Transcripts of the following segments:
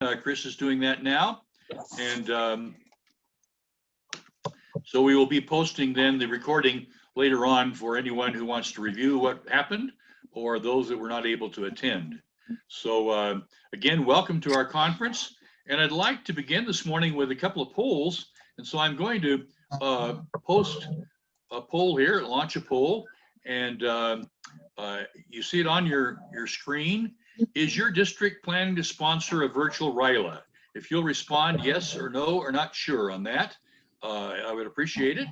Chris is doing that now. And so we will be posting then the recording later on for anyone who wants to review what happened or those that were not able to attend. So again, welcome to our conference. And I'd like to begin this morning with a couple of polls. And so I'm going to post a poll here, launch a poll. And you see it on your screen. Is your district planning to sponsor a virtual RYLA? If you'll respond yes or no or not sure on that, I would appreciate it.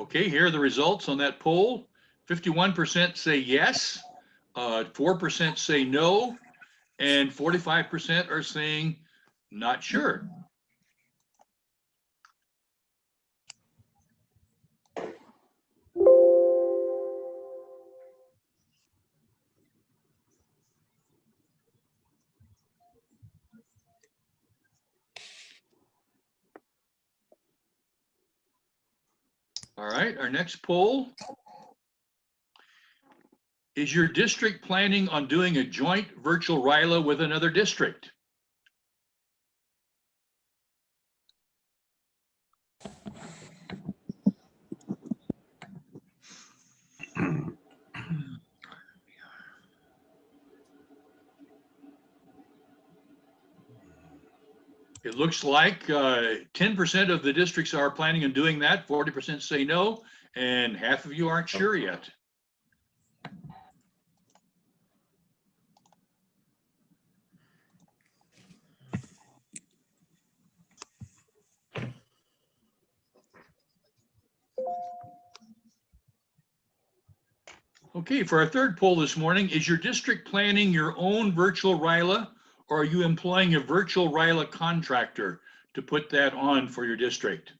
Okay, here are the results on that poll. 51% say yes, 4% say no, and 45% are saying not sure. All right, our next poll. Is your district planning on doing a joint virtual RYLA with another district? It looks like 10% of the districts are planning on doing that, 40% say no, and half of you aren't sure yet. Okay, for our third poll this morning, is your district planning your own virtual RYLA, or are you employing a virtual RYLA contractor to put that on for your district?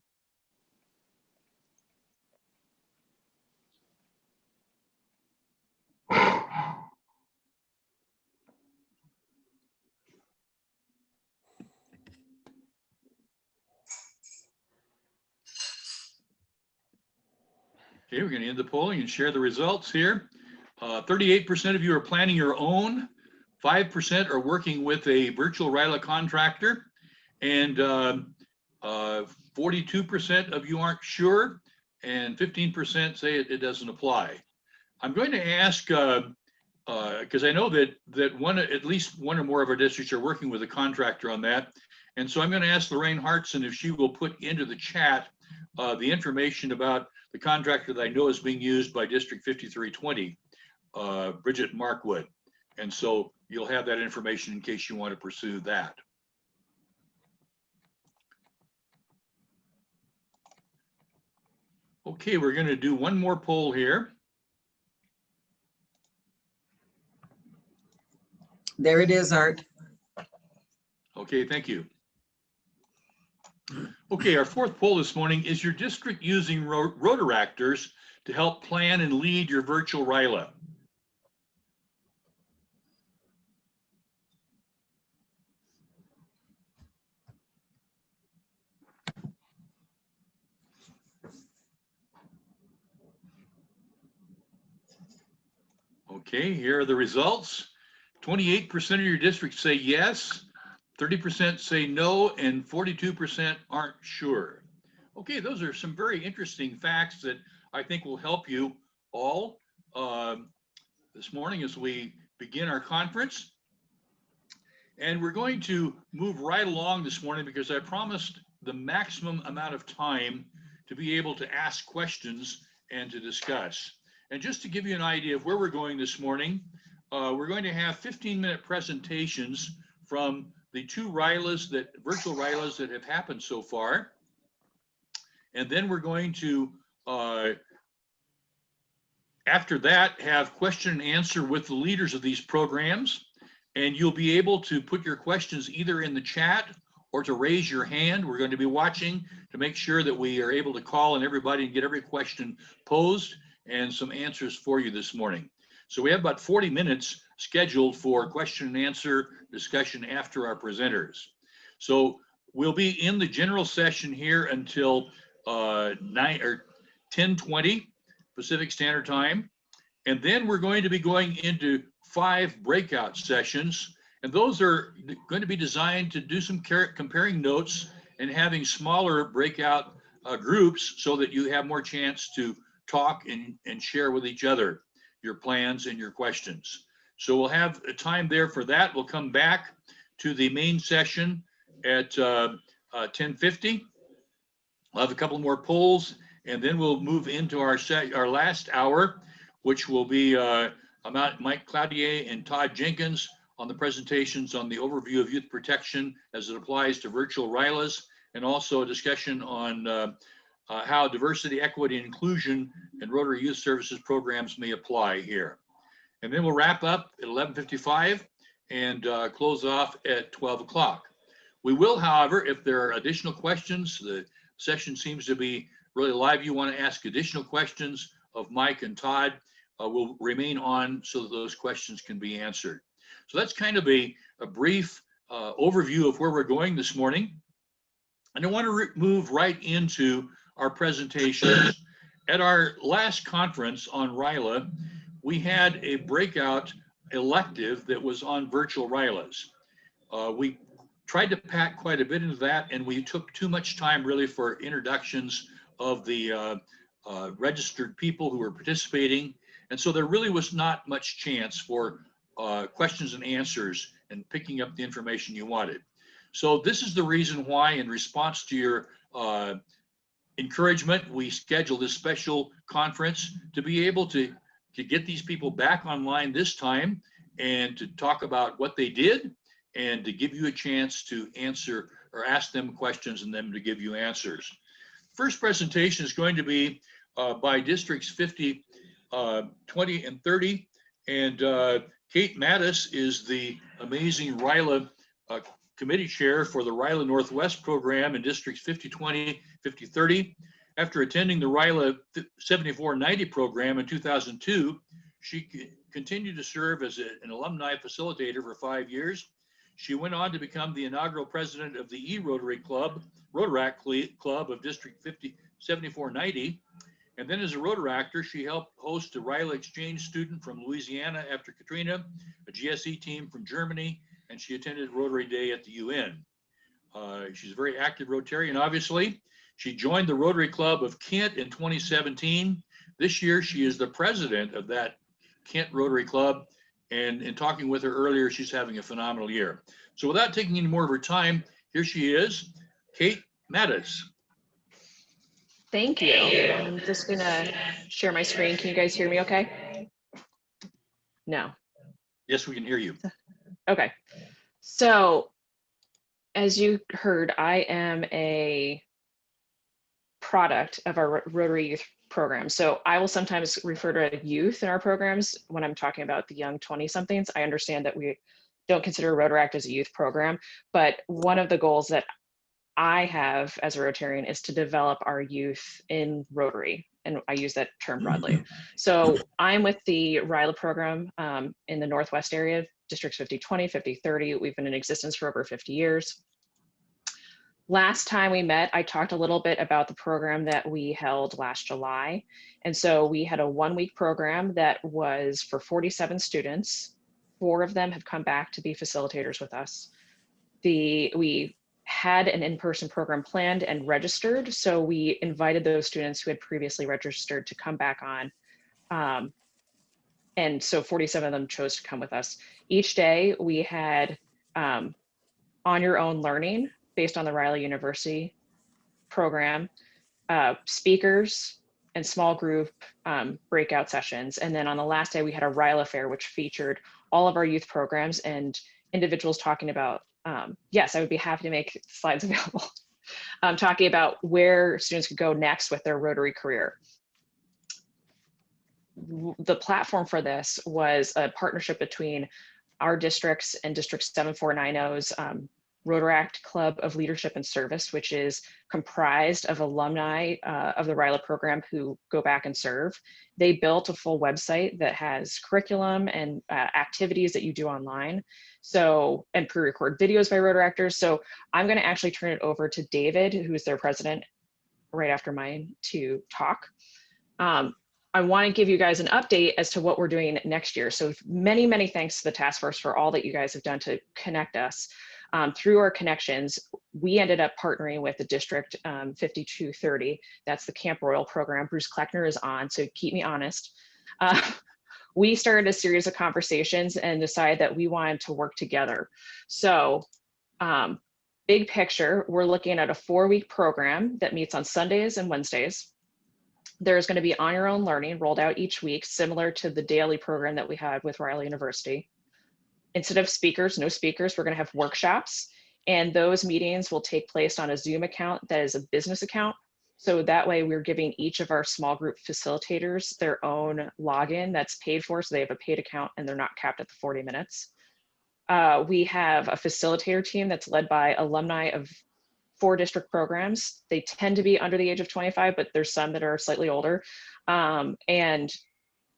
Okay, we're going to end the polling and share the results here. 38% of you are planning your own, 5% are working with a virtual RYLA contractor, and 42% of you aren't sure, and 15% say it doesn't apply. I'm going to ask, because I know that at least one or more of our districts are working with a contractor on that, and so I'm going to ask Lorraine Hartson if she will put into the chat the information about the contractor that I know is being used by District 5320, Bridget Markwood. And so you'll have that information in case you want to pursue that. Okay, we're going to do one more poll here. There it is, Art. Okay, thank you. Okay, our fourth poll this morning, is your district using Rotaractors to help plan and lead your virtual RYLA? Okay, here are the results. 28% of your districts say yes, 30% say no, and 42% aren't sure. Okay, those are some very interesting facts that I think will help you all this morning as we begin our conference. And we're going to move right along this morning because I promised the maximum amount of time to be able to ask questions and to discuss. And just to give you an idea of where we're going this morning, we're going to have 15-minute presentations from the two virtual RYLAs that have happened so far. And then we're going to, after that, have question and answer with the leaders of these programs. And you'll be able to put your questions either in the chat or to raise your hand. We're going to be watching to make sure that we are able to call on everybody and get every question posed and some answers for you this morning. So we have about 40 minutes scheduled for question and answer discussion after our presenters. So we'll be in the general session here until 10:20 Pacific Standard Time. And then we're going to be going into 5 breakout sessions. And those are going to be designed to do some comparing notes and having smaller breakout groups so that you have more chance to talk and share with each other your plans and your questions. So we'll have a time there for that. We'll come back to the main session at 10:50. We'll have a couple more polls, and then we'll move into our last hour, which will be Mike Cloutier and Todd Jenkins on the presentations on the overview of youth protection as it applies to virtual RYLAs, and also a discussion on how diversity, equity, and inclusion and Rotary Youth Services programs may apply here. And then we'll wrap up at 11:55 and close off at 12 o'clock. We will, however, if there are additional questions, the session seems to be really live, you want to ask additional questions of Mike and Todd, will remain on so that those questions can be answered. So that's kind of a brief overview of where we're going this morning. And I want to move right into our presentations. At our last conference on RYLA, we had a breakout elective that was on virtual RYLAs. We tried to pack quite a bit into that, and we took too much time really for introductions of the registered people who were participating. And so there really was not much chance for questions and answers and picking up the information you wanted. So this is the reason why, in response to your encouragement, we scheduled this special conference to be able to get these people back online this time and to talk about what they did and to give you a chance to answer or ask them questions and them to give you answers. First presentation is going to be by districts 50, 20, and 30. And Kate Mattis is the amazing RYLA committee chair for the RYLA Northwest program in districts 50, 20, 50, 30. After attending the RYLA 7490 program in 2002, she continued to serve as an alumni facilitator for 5 years. She went on to become the inaugural president of the E-Rotary Club, Rotaract Club of District 7490. And then as a Rotaractor, she helped host a RYLA exchange student from Louisiana after Katrina, a GSE team from Germany, and she attended Rotary Day at the UN. She's a very active Rotarian, obviously. She joined the Rotary Club of Kent in 2017. This year, she is the president of that Kent Rotary Club. And in talking with her earlier, she's having a phenomenal year. So without taking any more of her time, here she is, Kate Mattis. Thank you. I'm just gonna share my screen. Can you guys hear me okay? No. Yes, we can hear you. Okay. So as you heard, I am a product of our Rotary Youth program. So I will sometimes refer to youth in our programs when I'm talking about the young 20-somethings. I understand that we don't consider Rotaract as a youth program, but one of the goals that I have as a Rotarian is to develop our youth in Rotary, and I use that term broadly. So I'm with the RYLA program in the Northwest area, districts 50-20, 50-30. We've been in existence for over 50 years. Last time we met, I talked a little bit about the program that we held last July. And so we had a 1-week program that was for 47 students. 4 of them have come back to be facilitators with us. We had an in-person program planned and registered. So we invited those students who had previously registered to come back on. And so 47 of them chose to come with us. Each day we had on your own learning based on the RYLA University program, speakers and small group breakout sessions. And then on the last day we had a RYLA fair, which featured all of our youth programs and individuals talking about, yes, I would be happy to make slides available, talking about where students could go next with their Rotary career. The platform for this was a partnership between our districts and District 7490's Rotaract Club of Leadership and Service, which is comprised of alumni of the RYLA program who go back and serve. They built a full website that has curriculum and activities that you do online. So, and pre-record videos by Rotaractors. So I'm going to actually turn it over to David, who's their president, right after mine, to talk. I want to give you guys an update as to what we're doing next year. So many, many thanks to the task force for all that you guys have done to connect us. Through our connections, we ended up partnering with the District 5230. That's the Camp Royal program. Bruce Kleckner is on, so keep me honest. We started a series of conversations and decided that we wanted to work together. So big picture, we're looking at a 4-week program that meets on Sundays and Wednesdays. There's going to be on your own learning rolled out each week, similar to the daily program that we had with RYLA University. Instead of speakers, no speakers, we're going to have workshops, and those meetings will take place on a Zoom account that is a business account. So that way we're giving each of our small group facilitators their own login that's paid for, so they have a paid account and they're not capped at the 40 minutes. We have a facilitator team that's led by alumni of 4 district programs. They tend to be under the age of 25, but there's some that are slightly older. And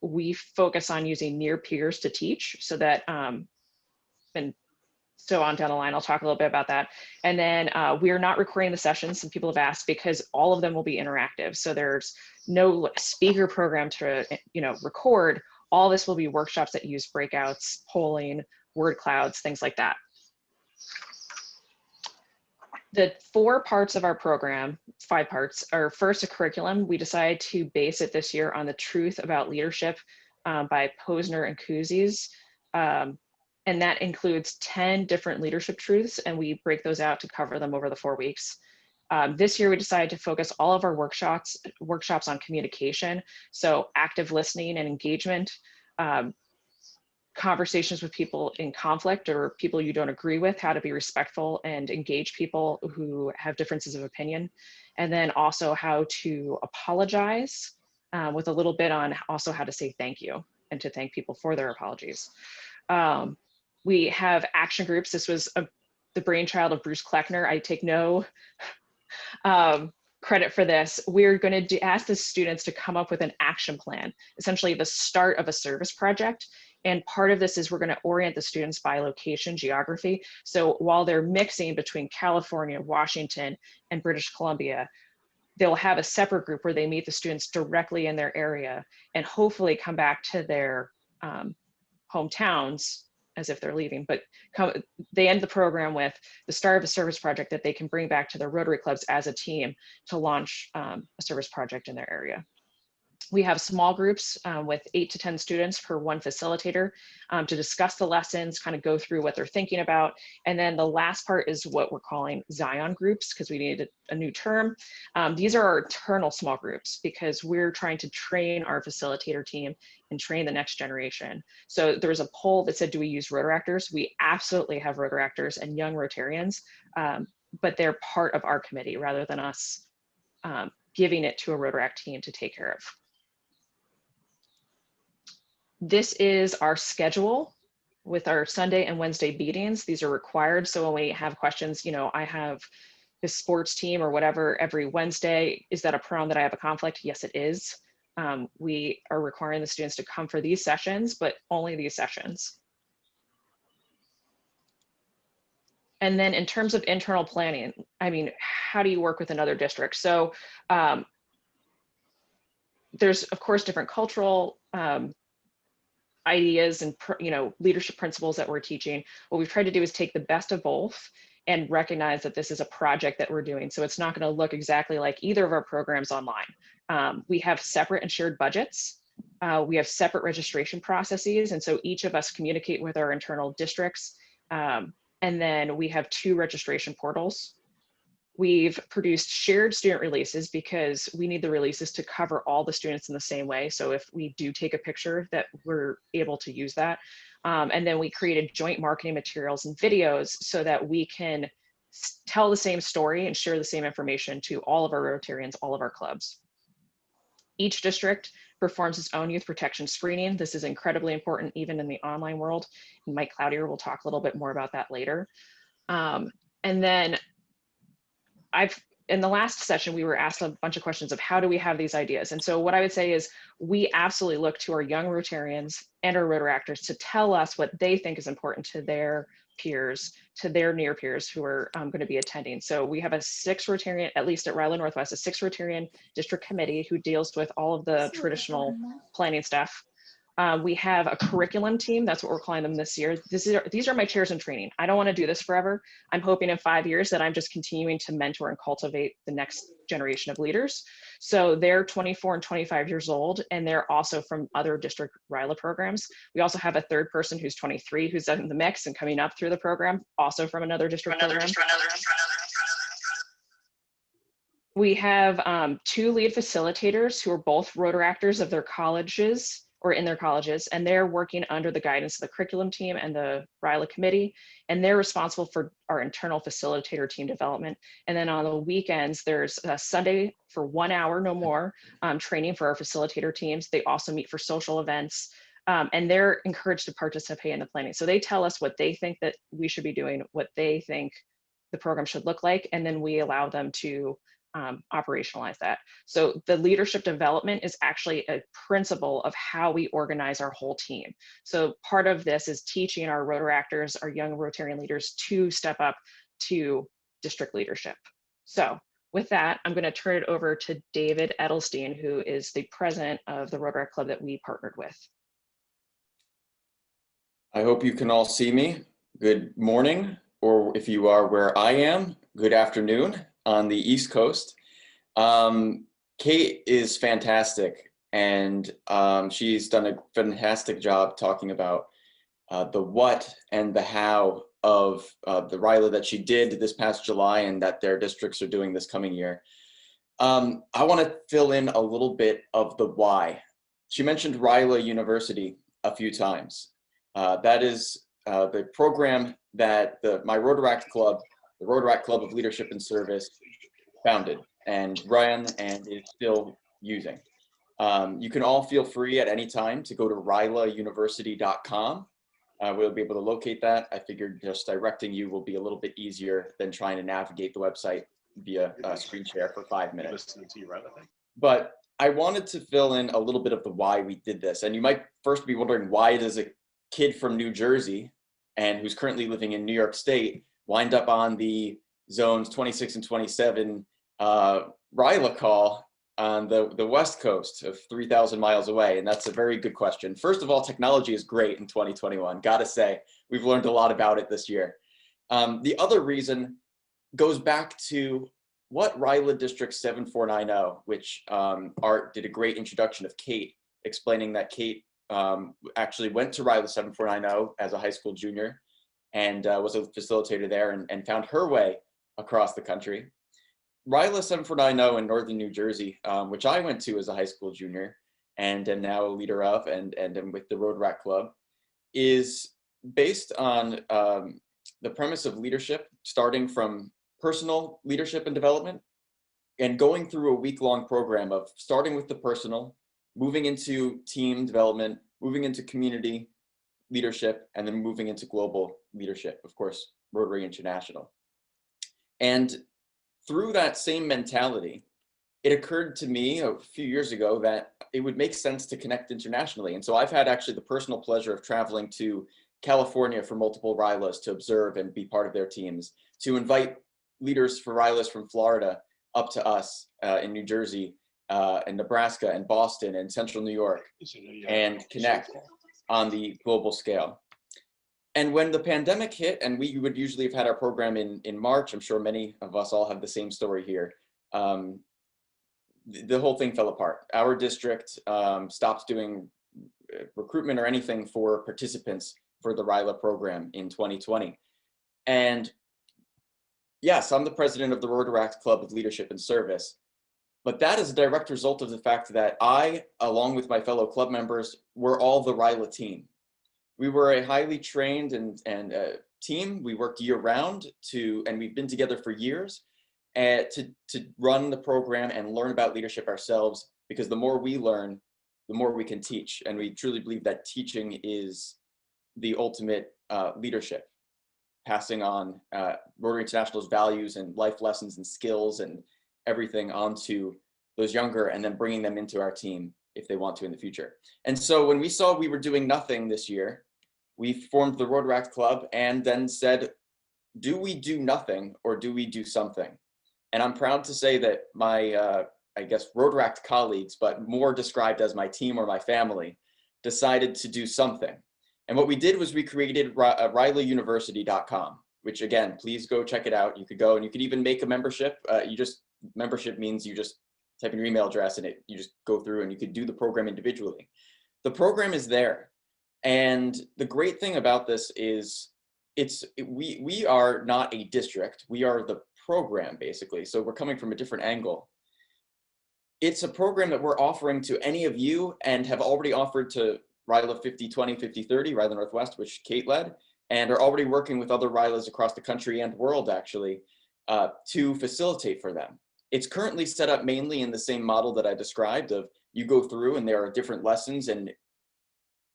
we focus on using near peers to teach, so that, and so on down the line, I'll talk a little bit about that. And then we are not recording the sessions. Some people have asked, because all of them will be interactive. So there's no speaker program to record. All this will be workshops that use breakouts, polling, word clouds, things like that. The 4 parts of our program, 5 parts, are first a curriculum. We decided to base it this year on The Truth About Leadership by Posner and Kouzes. And that includes 10 different leadership truths, and we break those out to cover them over the 4 weeks. This year, we decided to focus all of our workshops on communication. So active listening and engagement, conversations with people in conflict or people you don't agree with, how to be respectful and engage people who have differences of opinion. And then also how to apologize, with a little bit on also how to say thank you and to thank people for their apologies. We have action groups. This was the brainchild of Bruce Kleckner. I take no credit for this. We're going to ask the students to come up with an action plan, essentially the start of a service project. And part of this is we're going to orient the students by location, geography. So while they're mixing between California, Washington, and British Columbia, they'll have a separate group where they meet the students directly in their area and hopefully come back to their hometowns as if they're leaving, but they end the program with the start of a service project that they can bring back to their Rotary clubs as a team to launch a service project in their area. We have small groups with 8 to 10 students per 1 facilitator to discuss the lessons, kind of go through what they're thinking about. And then the last part is what we're calling Zion groups, because we needed a new term. These are our internal small groups because we're trying to train our facilitator team and train the next generation. So there was a poll that said, do we use Rotaractors? We absolutely have Rotaractors and young Rotarians, but they're part of our committee rather than us giving it to a Rotaract team to take care of. This is our schedule with our Sunday and Wednesday meetings. These are required. So when we have questions, I have this sports team or whatever every Wednesday. Is that a problem that I have a conflict? Yes, it is. We are requiring the students to come for these sessions, but only these sessions. And then in terms of internal planning, how do you work with another district? So there's of course different cultural ideas and leadership principles that we're teaching. What we've tried to do is take the best of both and recognize that this is a project that we're doing. So it's not going to look exactly like either of our programs online. We have separate and shared budgets. We have separate registration processes. And so each of us communicate with our internal districts. And then we have 2 registration portals. We've produced shared student releases because we need the releases to cover all the students in the same way. So if we do take a picture, that we're able to use that. And then we created joint marketing materials and videos so that we can tell the same story and share the same information to all of our Rotarians, all of our clubs. Each district performs its own youth protection screening. This is incredibly important even in the online world. And Mike Cloutier will talk a little bit more about that later. And then in the last session, we were asked a bunch of questions of how do we have these ideas? And so what I would say is we absolutely look to our young Rotarians and our Rotaractors to tell us what they think is important to their peers, to their near peers who are going to be attending. So we have a 6 Rotarian, at least at RYLA Northwest, a 6 Rotarian district committee who deals with all of the traditional planning stuff. We have a curriculum team. That's what we're calling them this year. These are my chairs in training. I don't want to do this forever. I'm hoping in 5 years that I'm just continuing to mentor and cultivate the next generation of leaders. So they're 24 and 25 years old, and they're also from other district RYLA programs. We also have a third person who's 23, who's in the mix and coming up through the program, also from another district program. We have 2 lead facilitators who are both Rotaractors of their colleges or in their colleges, and they're working under the guidance of the curriculum team and the RYLA committee, and they're responsible for our internal facilitator team development. And then on the weekends, there's a Sunday for 1 hour, no more, training for our facilitator teams. They also meet for social events, and they're encouraged to participate in the planning. So they tell us what they think that we should be doing, what they think the program should look like, and then we allow them to operationalize that. So the leadership development is actually a principle of how we organize our whole team. So part of this is teaching our Rotaractors, our young Rotarian leaders, to step up to district leadership. So with that, I'm going to turn it over to David Edelstein, who is the president of the Rotaract Club that we partnered with. I hope you can all see me. Good morning, or if you are where I am, good afternoon on the East Coast. Kate is fantastic, and she's done a fantastic job talking about the what and the how of the RYLA that she did this past July and that their districts are doing this coming year. I want to fill in a little bit of the why. She mentioned RYLA University a few times. That is the program that my Rotaract Club, the Rotaract Club of Leadership and Service, founded and ran and is still using. You can all feel free at any time to go to rylauniversity.com. We'll be able to locate that. I figured just directing you will be a little bit easier than trying to navigate the website via screen share for 5 minutes. But I wanted to fill in a little bit of the why we did this. And you might first be wondering, why does a kid from New Jersey and who's currently living in New York State wind up on the zones 26 and 27 RYLA call on the West Coast of 3,000 miles away? And that's a very good question. First of all, technology is great in 2021. Gotta say, we've learned a lot about it this year. The other reason goes back to what RYLA District 7490, which Art did a great introduction of Kate, explaining that Kate actually went to RYLA 7490 as a high school junior and was a facilitator there and found her way across the country. RYLA 7490 in Northern New Jersey, which I went to as a high school junior and am now a leader of and am with the Rotaract Club, is based on the premise of leadership, starting from personal leadership and development and going through a week-long program of starting with the personal, moving into team development, moving into community leadership, and then moving into global leadership, of course, Rotary International. And through that same mentality, it occurred to me a few years ago that it would make sense to connect internationally. And so I've had actually the personal pleasure of traveling to California for multiple RYLAs to observe and be part of their teams, to invite leaders for RYLAs from Florida up to us in New Jersey and Nebraska and Boston and Central New York, and connect on the global scale. And when the pandemic hit, and we would usually have had our program in March, I'm sure many of us all have the same story here, the whole thing fell apart. Our district stopped doing recruitment or anything for participants for the RYLA program in 2020. And yes, I'm the president of the Rotaract Club of Leadership and Service, but that is a direct result of the fact that I, along with my fellow club members, were all the RYLA team. We were a highly trained and team. We worked year round and we've been together for years to run the program and learn about leadership ourselves, because the more we learn, the more we can teach. And we truly believe that teaching is the ultimate leadership. passing on Rotary International's values and life lessons and skills and everything onto those younger, and then bringing them into our team if they want to in the future. And so when we saw we were doing nothing this year, we formed the Rotaract Club and then said, do we do nothing or do we do something? And I'm proud to say that my, I guess, Rotaract colleagues, but more described as my team or my family, decided to do something. And what we did was we created RYLAuniversity.com, which again, please go check it out. You could go and you could even make a membership. Membership means you just type in your email address and you just go through and you could do the program individually. The program is there. And the great thing about this is we are not a district, we are the program basically. So we're coming from a different angle. It's a program that we're offering to any of you and have already offered to RYLA 5020, 5030, RYLA Northwest, which Kate led, and are already working with other RYLAs across the country and world actually to facilitate for them. It's currently set up mainly in the same model that I described of you go through and there are different lessons and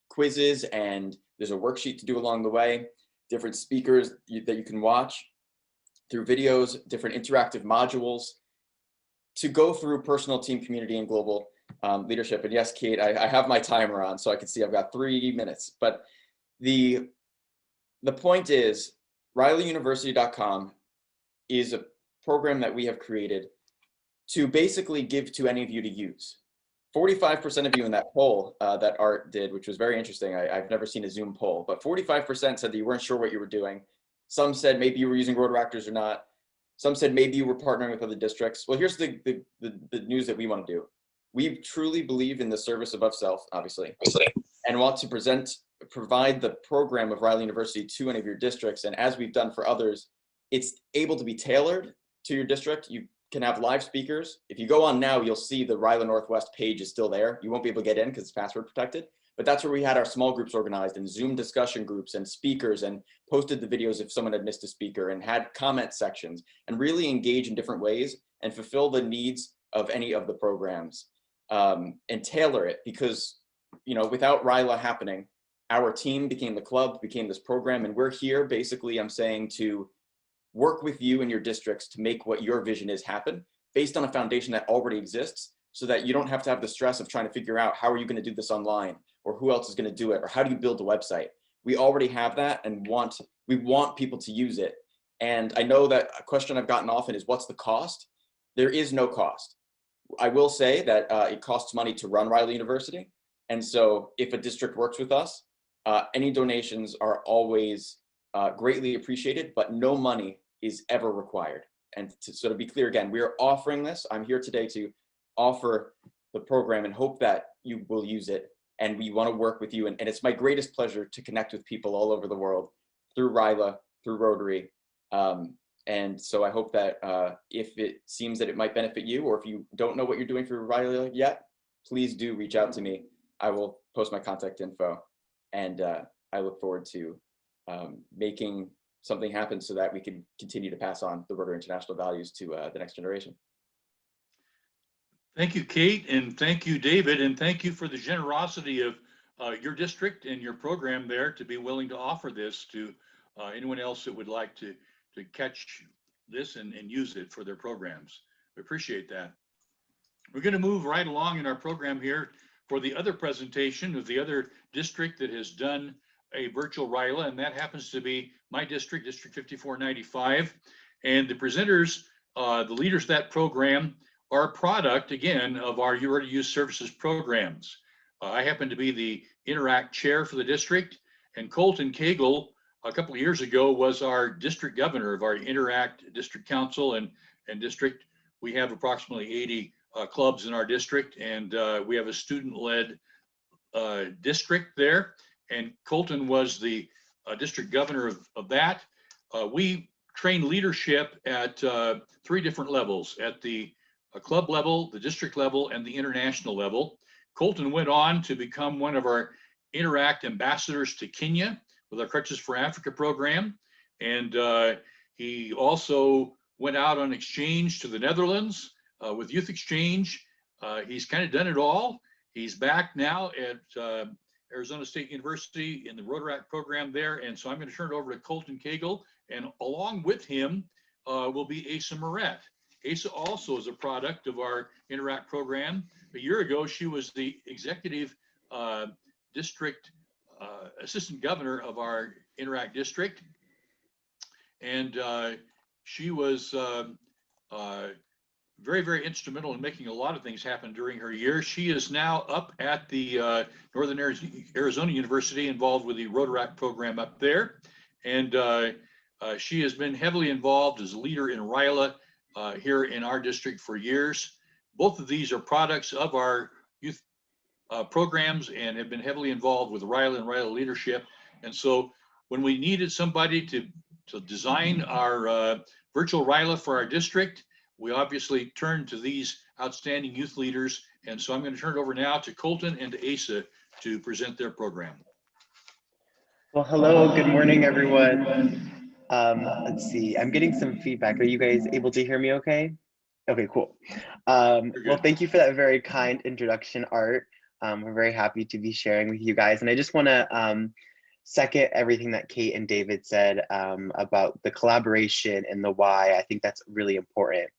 quizzes and there's a worksheet to do along the way, different speakers that you can watch through videos, different interactive modules to go through personal, team, community, and global leadership. And yes, Kate, I have my timer on so I can see I've got 3 minutes, but the point is RYLAuniversity.com is a program that we have created to basically give to any of you to use. 45% of you in that poll that Art did, which was very interesting. I've never seen a Zoom poll, but 45% said that you weren't sure what you were doing. Some said maybe you were using Rotaractors or not. Some said maybe you were partnering with other districts. Well, here's the news that we want to do. We truly believe in the service above self, obviously, and want to provide the program of RYLA University to any of your districts. And as we've done for others, it's able to be tailored to your district. You can have live speakers. If you go on now, you'll see the RYLA Northwest page is still there. You won't be able to get in because it's password protected, but that's where we had our small groups organized and Zoom discussion groups and speakers and posted the videos if someone had missed a speaker and had comment sections and really engage in different ways and fulfill the needs of any of the programs and tailor it because, you know, without RYLA happening, our team became the club, became this program, and we're here basically, I'm saying, to work with you and your districts to make what your vision is happen based on a foundation that already exists so that you don't have to have the stress of trying to figure out how are you going to do this online or who else is going to do it or how do you build a website. We already have that and we want people to use it. And I know that a question I've gotten often is what's the cost? There is no cost. I will say that it costs money to run RYLA University. And so if a district works with us, any donations are always greatly appreciated, but no money is ever required. And to sort of be clear again, we are offering this. I'm here today to offer the program and hope that you will use it. And we want to work with you. And it's my greatest pleasure to connect with people all over the world through RYLA, through Rotary. And so I hope that if it seems that it might benefit you, or if you don't know what you're doing for RYLA yet, please do reach out to me. I will post my contact info. And I look forward to making something happen so that we can continue to pass on the Rotary International values to the next generation. Thank you, Kate, and thank you, David, and thank you for the generosity of your district and your program there to be willing to offer this to anyone else that would like to catch this and use it for their programs. We appreciate that. We're going to move right along in our program here for the other presentation of the other district that has done a virtual RYLA, and that happens to be my district, District 5495. And the presenters, the leaders of that program, are a product, again, of our Ready to Use Services programs. I happen to be the Interact chair for the district, and Colton Cagle, a couple of years ago, was our district governor of our Interact District Council and district. We have approximately 80 clubs in our district, and we have a student-led district there. And Colton was the district governor of that. We train leadership at 3 different levels, at the club level, the district level, and the international level. Colton went on to become one of our Interact ambassadors to Kenya with our Crutches for Africa program. And he also went out on exchange to the Netherlands with Youth Exchange. He's kind of done it all. He's back now at Arizona State University in the Rotaract program there. And so I'm going to turn it over to Colton Cagle, And along with him will be Asa Moret. Asa also is a product of our Interact program. A year ago, she was the executive district assistant governor of our Interact district. And she was very, very instrumental in making a lot of things happen during her year. She is now up at the Northern Arizona University, involved with the Rotaract program up there. And she has been heavily involved as a leader in RYLA here in our district for years. Both of these are products of our youth programs and have been heavily involved with RYLA and RYLA leadership. And so when we needed somebody to design our virtual RYLA for our district, we obviously turned to these outstanding youth leaders. And so I'm going to turn it over now to Colton and to Asa to present their program. Well, hello, good morning, everyone. Let's see, I'm getting some feedback. Are you guys able to hear me okay? Okay, cool. Well, thank you for that very kind introduction, Art. We're very happy to be sharing with you guys. And I just want to second everything that Kate and David said about the collaboration and the why. I think that's really important.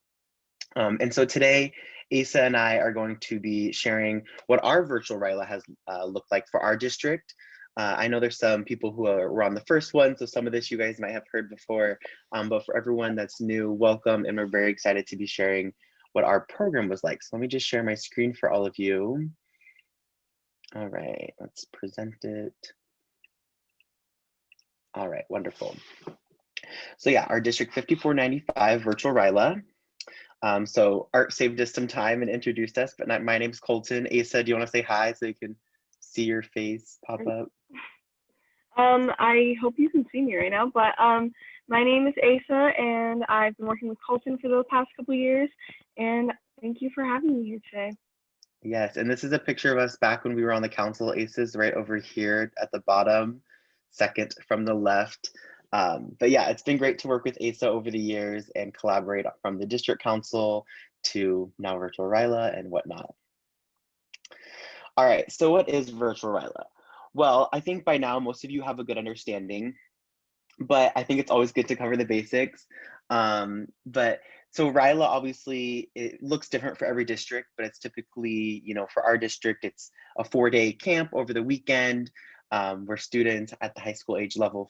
And so today, Asa and I are going to be sharing what our virtual RYLA has looked like for our district. I know there's some people who were on the first one, so some of this you guys might have heard before, but for everyone that's new, welcome, and we're very excited to be sharing what our program was like. So let me just share my screen for all of you. All right, let's present it. All right, wonderful. So yeah, our District 5495 Virtual RYLA. So Art saved us some time and introduced us, but my name's Colton. Asa, do you want to say hi so you can see your face pop up? I hope you can see me right now, but my name is Asa and I've been working with Colton for the past couple of years, and thank you for having me here today. Yes, and this is a picture of us back when we were on the council. Asa's right over here at the bottom, second from the left. But yeah, it's been great to work with Asa over the years and collaborate from the district council to now Virtual RYLA and whatnot. All right, so what is Virtual RYLA? Well, I think by now most of you have a good understanding, but I think it's always good to cover the basics. So RYLA, obviously, it looks different for every district, but it's typically, you know, for our district, it's a 4-day camp over the weekend where students at the high school age level,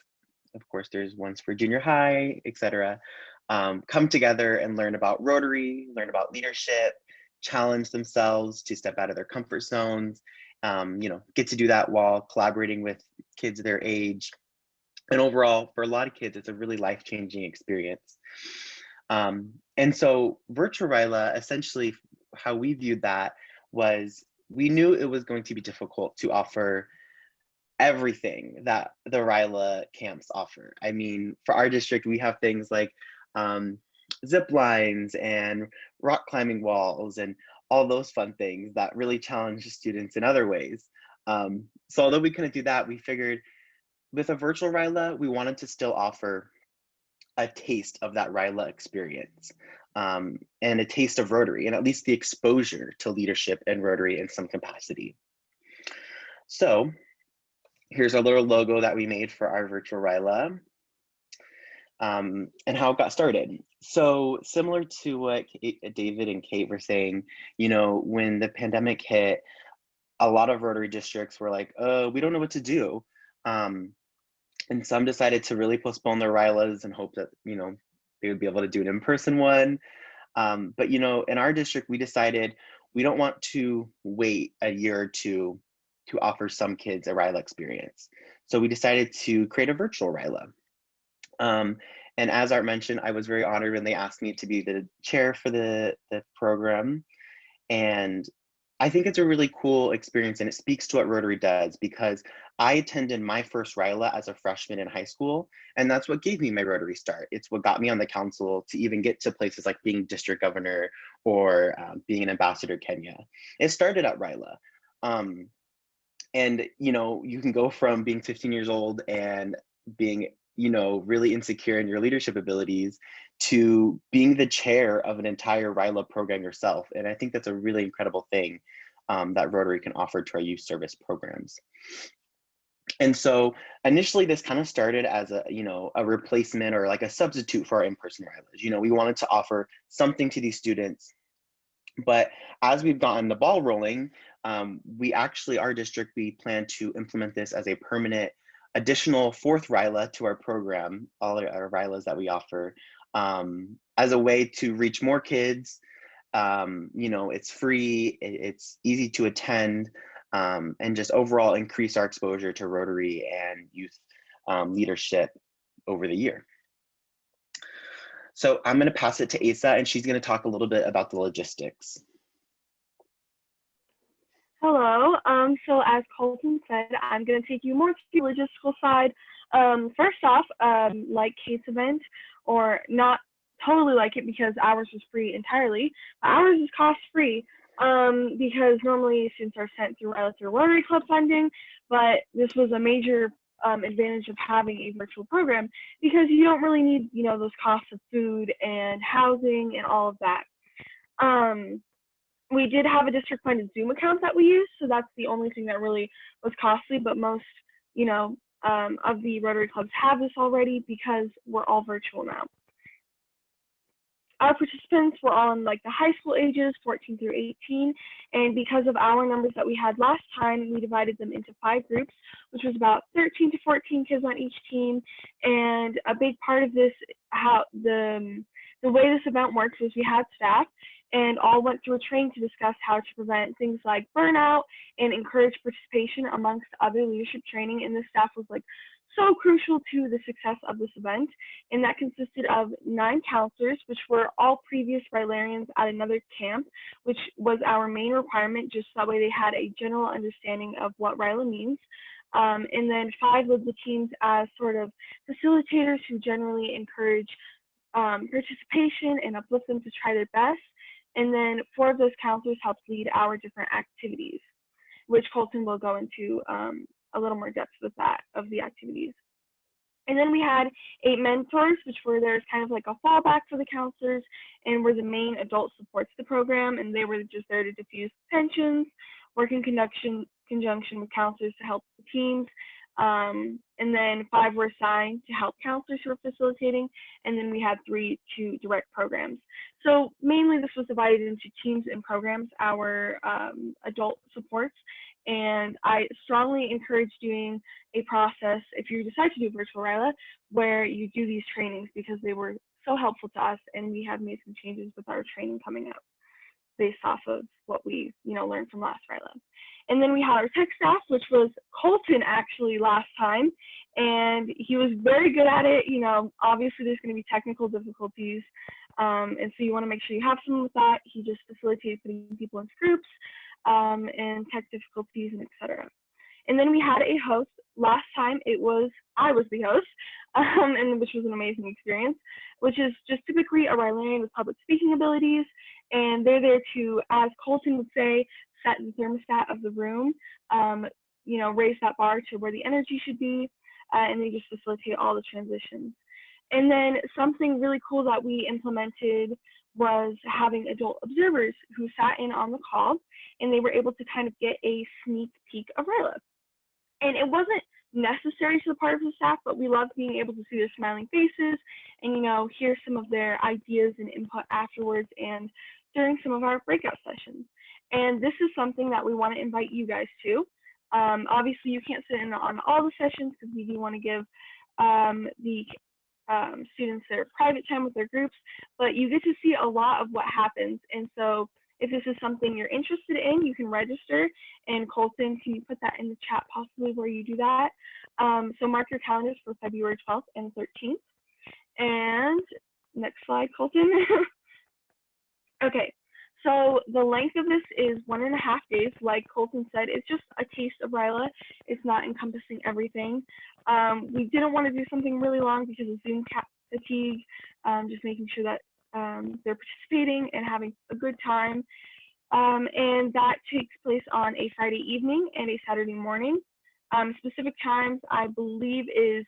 of course, there's ones for junior high, etc., come together and learn about Rotary, learn about leadership, challenge themselves to step out of their comfort zones, you know, get to do that while collaborating with kids their age. And overall, for a lot of kids, it's a really life-changing experience. And so Virtual RYLA, essentially how we viewed that was we knew it was going to be difficult to offer everything that the RYLA camps offer. I mean, for our district, we have things like zip lines and rock climbing walls and all those fun things that really challenge students in other ways. So although we couldn't do that, we figured with a virtual RYLA, we wanted to still offer a taste of that RYLA experience and a taste of Rotary, and at least the exposure to leadership and Rotary in some capacity. So here's our little logo that we made for our virtual RYLA and how it got started. So similar to what David and Kate were saying, you know, when the pandemic hit, a lot of Rotary districts were like, we don't know what to do. And some decided to really postpone their RYLAs and hope that, you know, they would be able to do an in-person one. But, you know, in our district, we decided we don't want to wait a year or two to offer some kids a RYLA experience. So we decided to create a virtual RYLA. And as Art mentioned, I was very honored when they asked me to be the chair for the program. And I think it's a really cool experience, and it speaks to what Rotary does, because I attended my first RYLA as a freshman in high school, and that's what gave me my Rotary start. It's what got me on the council to even get to places like being district governor or being an ambassador to Kenya. It started at RYLA. And, you know, you can go from being 15 years old and being, you know, really insecure in your leadership abilities to being the chair of an entire RYLA program yourself. And I think that's a really incredible thing that Rotary can offer to our youth service programs. And so initially this kind of started as a, a replacement or like a substitute for our in-person RYLAs. We wanted to offer something to these students. But as we've gotten the ball rolling, our district, we plan to implement this as a permanent additional fourth RYLA to our program, all our RYLAs that we offer, as a way to reach more kids. It's free, it's easy to attend, and just overall increase our exposure to Rotary and youth leadership over the year. So I'm going to pass it to Asa, and she's going to talk a little bit about the logistics. Hello. So as Colton said, I'm going to take you more to the logistical side. First off, like Kate's event, or not totally like it because ours was free entirely. Ours is cost free because normally students are sent through Rotary Club funding, but this was a major advantage of having a virtual program because you don't really need, those costs of food and housing and all of that. We did have a district funded Zoom account that we used, so that's the only thing that really was costly, but most, of the Rotary clubs have this already because we're all virtual now. Our participants were all in like the high school ages, 14 through 18. And because of our numbers that we had last time, we divided them into 5 groups, which was about 13 to 14 kids on each team. And a big part of this, how the way this event works is we had staff and all went through a training to discuss how to prevent things like burnout and encourage participation amongst other leadership training. And this staff was like so crucial to the success of this event, and that consisted of 9 counselors, which were all previous RYLArians at another camp, which was our main requirement, just that way they had a general understanding of what RYLA means. And then 5 led the teams as sort of facilitators who generally encourage participation and uplift them to try their best. And then 4 of those counselors helped lead our different activities, which Colton will go into a little more depth with that of the activities. And then we had 8 mentors, which were there as kind of like a fallback for the counselors and were the main adult supports the program. And they were just there to diffuse tensions, work in conjunction with counselors to help the teams. And then 5 were assigned to help counselors who were facilitating. And then we had 3 to direct programs. So mainly this was divided into teams and programs, our adult supports. And I strongly encourage doing a process, if you decide to do Virtual RYLA, where you do these trainings because they were so helpful to us, and we have made some changes with our training coming up based off of what we learned from last RYLA. And then we had our tech staff, which was Colton actually last time, and he was very good at it. Obviously there's going to be technical difficulties, and so you want to make sure you have someone with that. He just facilitated putting people into groups, and tech difficulties and etc. And then we had a host. Last time I was the host, and which was an amazing experience, which is just typically a RYLArian with public speaking abilities, and they're there to, as Colton would say, set the thermostat of the room, raise that bar to where the energy should be, and they just facilitate all the transitions. And then something really cool that we implemented was having adult observers who sat in on the call, and they were able to kind of get a sneak peek of RYLA. And it wasn't necessary to the part of the staff, but we loved being able to see their smiling faces and, hear some of their ideas and input afterwards and during some of our breakout sessions. And this is something that we want to invite you guys to. Obviously, you can't sit in on all the sessions because we do want to give the students their private time with their groups, but you get to see a lot of what happens. And so if this is something you're interested in, you can register. And Colton, can you put that in the chat possibly where you do that? So mark your calendars for February 12th and 13th. And next slide, Colton. Okay, so the length of this is 1.5 days. Like Colton said, it's just a taste of RYLA. It's not encompassing everything. We didn't want to do something really long because of Zoom fatigue, just making sure that they're participating and having a good time. And that takes place on a Friday evening and a Saturday morning. Specific times, I believe, is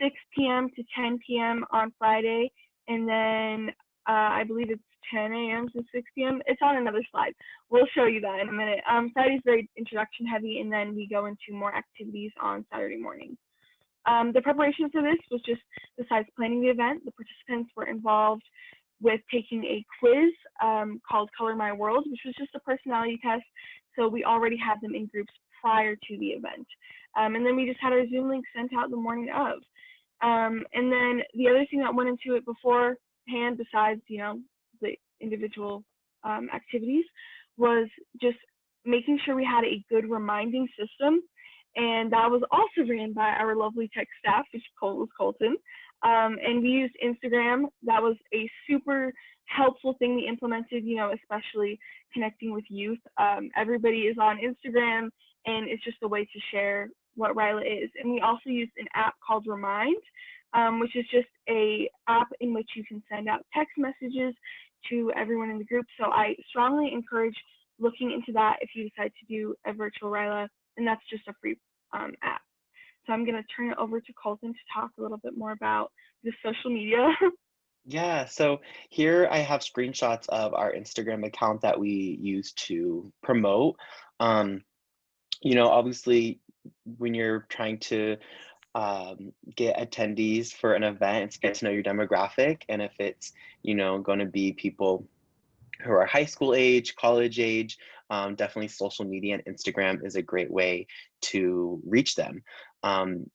6 p.m. to 10 p.m. on Friday, and then I believe it's 10 a.m. to 6 p.m. It's on another slide. We'll show you that in a minute. Friday's very introduction heavy, and then we go into more activities on Saturday morning. The preparation for this was just, besides planning the event, the participants were involved with taking a quiz called Color My World, which was just a personality test. So we already had them in groups prior to the event. And then we just had our Zoom link sent out the morning of. And then the other thing that went into it beforehand, besides, you know, the individual activities, was just making sure we had a good reminding system. And that was also ran by our lovely tech staff, which was Colton. And we used Instagram. That was a super helpful thing we implemented, you know, especially connecting with youth. Everybody is on Instagram, and it's just a way to share what RYLA is. And we also used an app called Remind, which is just a app in which you can send out text messages to everyone in the group. So I strongly encourage looking into that if you decide to do a virtual RYLA, and that's just a free app. So I'm going to turn it over to Colton to talk a little bit more about the social media. Yeah, so here I have screenshots of our Instagram account that we use to promote. You know, obviously, when you're trying to get attendees for an event, it's get to know your demographic. And if it's, you know, going to be people who are high school age, college age, definitely social media and Instagram is a great way to reach them.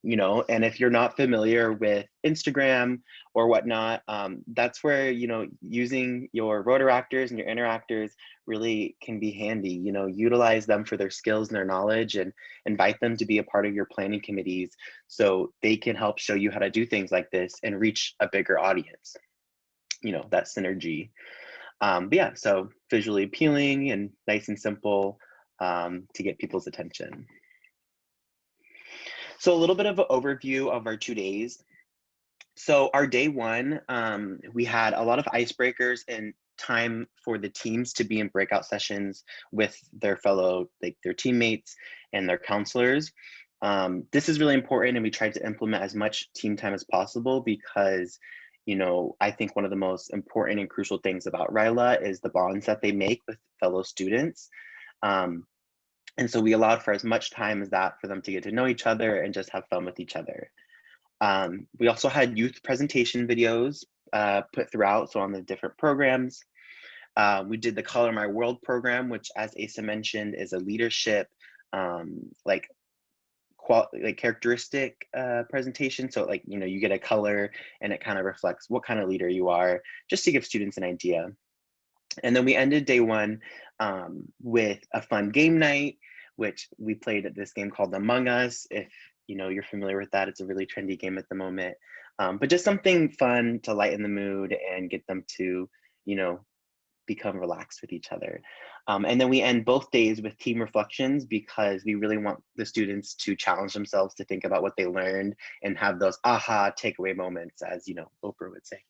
You know, and if you're not familiar with Instagram or whatnot, that's where, you know, using your Rotaractors and your Interactors really can be handy. You know, utilize them for their skills and their knowledge, and invite them to be a part of your planning committees so they can help show you how to do things like this and reach a bigger audience. You know, that synergy. But yeah, so visually appealing and nice and simple to get people's attention. So a little bit of an overview of our 2 days. So our day one, we had a lot of icebreakers and time for the teams to be in breakout sessions with their fellow, like their teammates and their counselors. This is really important, and we tried to implement as much team time as possible because, you know, I think one of the most important and crucial things about RYLA is the bonds that they make with fellow students. And so we allowed for as much time as that for them to get to know each other and just have fun with each other. We also had youth presentation videos put throughout, so on the different programs. We did the Color My World program, which, as Asa mentioned, is a leadership like characteristic presentation. So like, you know, you get a color and it kind of reflects what kind of leader you are, just to give students an idea. And then we ended day one with a fun game night, which we played at this game called Among Us. If you know, you're familiar with that, it's a really trendy game at the moment. But just something fun to lighten the mood and get them to, you know, become relaxed with each other. And then we end both days with team reflections because we really want the students to challenge themselves to think about what they learned and have those aha takeaway moments, as you know, Oprah would say.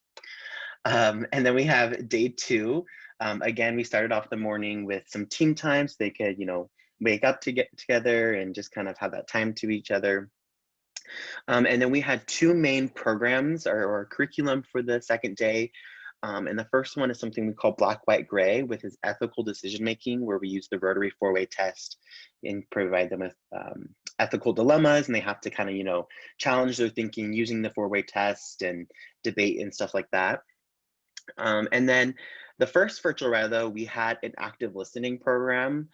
And then we have day two. Again, we started off the morning with some team time so they could, you know, wake up to get together and just kind of have that time to each other. And then we had two main programs or curriculum for the second day. And the first one is something we call Black, White, Gray, with his ethical decision making, where we use the Rotary four-way test and provide them with ethical dilemmas, and they have to kind of, you know, challenge their thinking using the four-way test and debate and stuff like that. And then the first virtual RYLA, we had an active listening program.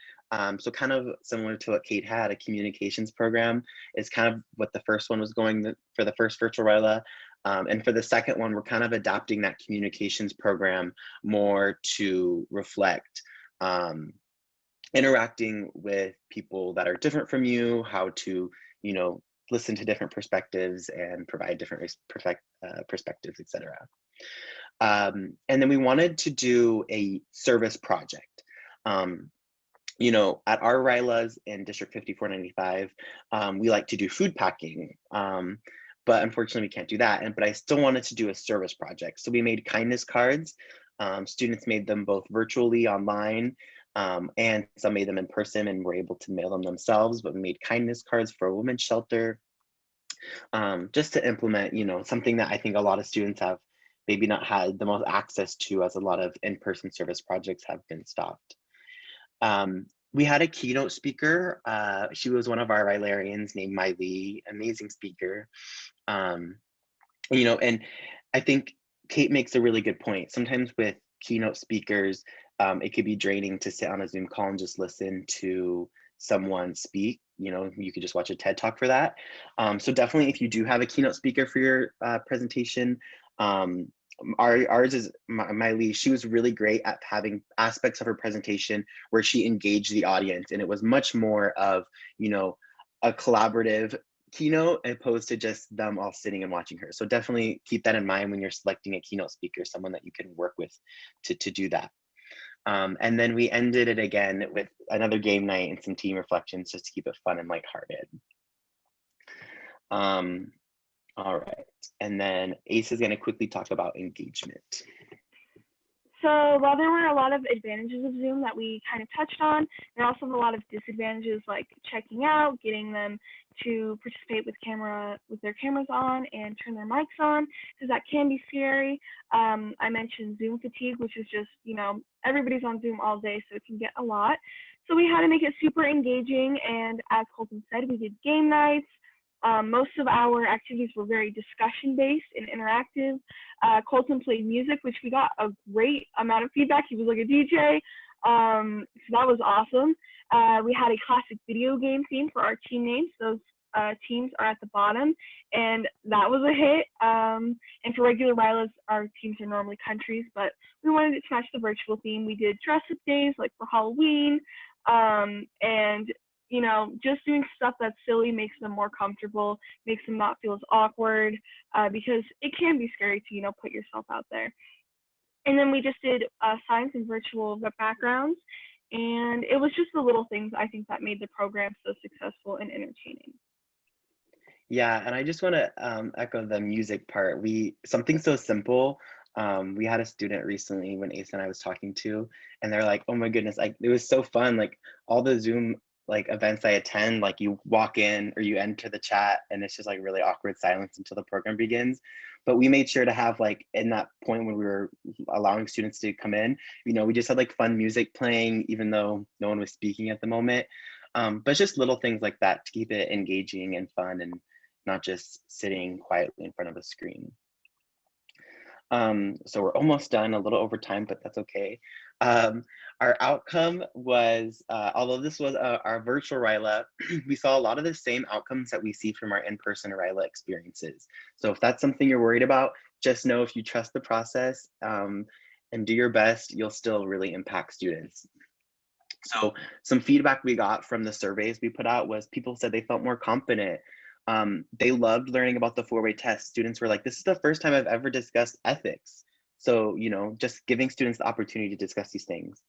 So kind of similar to what Kate had, a communications program is kind of what the first one was going for the first virtual RYLA. And for the second one, we're kind of adapting that communications program more to reflect interacting with people that are different from you, how to, you know, listen to different perspectives and provide different perspectives, etc. And then we wanted to do a service project. You know, at our RYLAs in District 5495, we like to do food packing. But unfortunately we can't do that. But I still wanted to do a service project. So we made kindness cards. Students made them both virtually online, and some made them in person and were able to mail them themselves, but we made kindness cards for a women's shelter, just to implement, you know, something that I think a lot of students have, maybe not had the most access to, as a lot of in-person service projects have been stopped. We had a keynote speaker. She was one of our RYLarians named Miley, amazing speaker. You know, and I think Kate makes a really good point. Sometimes with keynote speakers, it could be draining to sit on a Zoom call and just listen to someone speak. You know, you could just watch a TED Talk for that. So definitely, if you do have a keynote speaker for your presentation, ours is Miley. She was really great at having aspects of her presentation where she engaged the audience, and it was much more of, you know, a collaborative keynote opposed to just them all sitting and watching her. So definitely keep that in mind when you're selecting a keynote speaker, someone that you can work with to do that. And then we ended it again with another game night and some team reflections just to keep it fun and lighthearted. All right, and then Ace is going to quickly talk about engagement. So while there were a lot of advantages of Zoom that we kind of touched on, there are also a lot of disadvantages, like checking out, getting them to participate with their cameras on and turn their mics on, because that can be scary. I mentioned Zoom fatigue, which is just, you know, everybody's on Zoom all day, so it can get a lot. So we had to make it super engaging, and as Colton said, we did game nights. Most of our activities were very discussion-based and interactive. Colton played music, which we got a great amount of feedback. He was like a DJ, so that was awesome. We had a classic video game theme for our team names. Those teams are at the bottom, and that was a hit. And for regular RYLAs, our teams are normally countries, but we wanted it to match the virtual theme. We did dress-up days, like for Halloween, and you know, just doing stuff that's silly makes them more comfortable, makes them not feel as awkward, because it can be scary to, you know, put yourself out there. And then we just did science and virtual backgrounds, and it was just the little things, I think, that made the program so successful and entertaining. Yeah, and I just want to echo the music part. Something so simple. We had a student recently when Ace and I was talking to, and they're like, "Oh my goodness, like it was so fun! Like all the Zoom like events I attend, like you walk in or you enter the chat and it's just like really awkward silence until the program begins." But we made sure to have, like, in that point when we were allowing students to come in, you know, we just had like fun music playing, even though no one was speaking at the moment. But just little things like that to keep it engaging and fun and not just sitting quietly in front of a screen. So we're almost done, a little over time, but that's okay. Our outcome was, although this was our virtual RYLA, we saw a lot of the same outcomes that we see from our in-person RYLA experiences. So if that's something you're worried about, just know if you trust the process and do your best, you'll still really impact students. So some feedback we got from the surveys we put out was people said they felt more confident. They loved learning about the four-way test. Students were like, this is the first time I've ever discussed ethics. So, you know, just giving students the opportunity to discuss these things.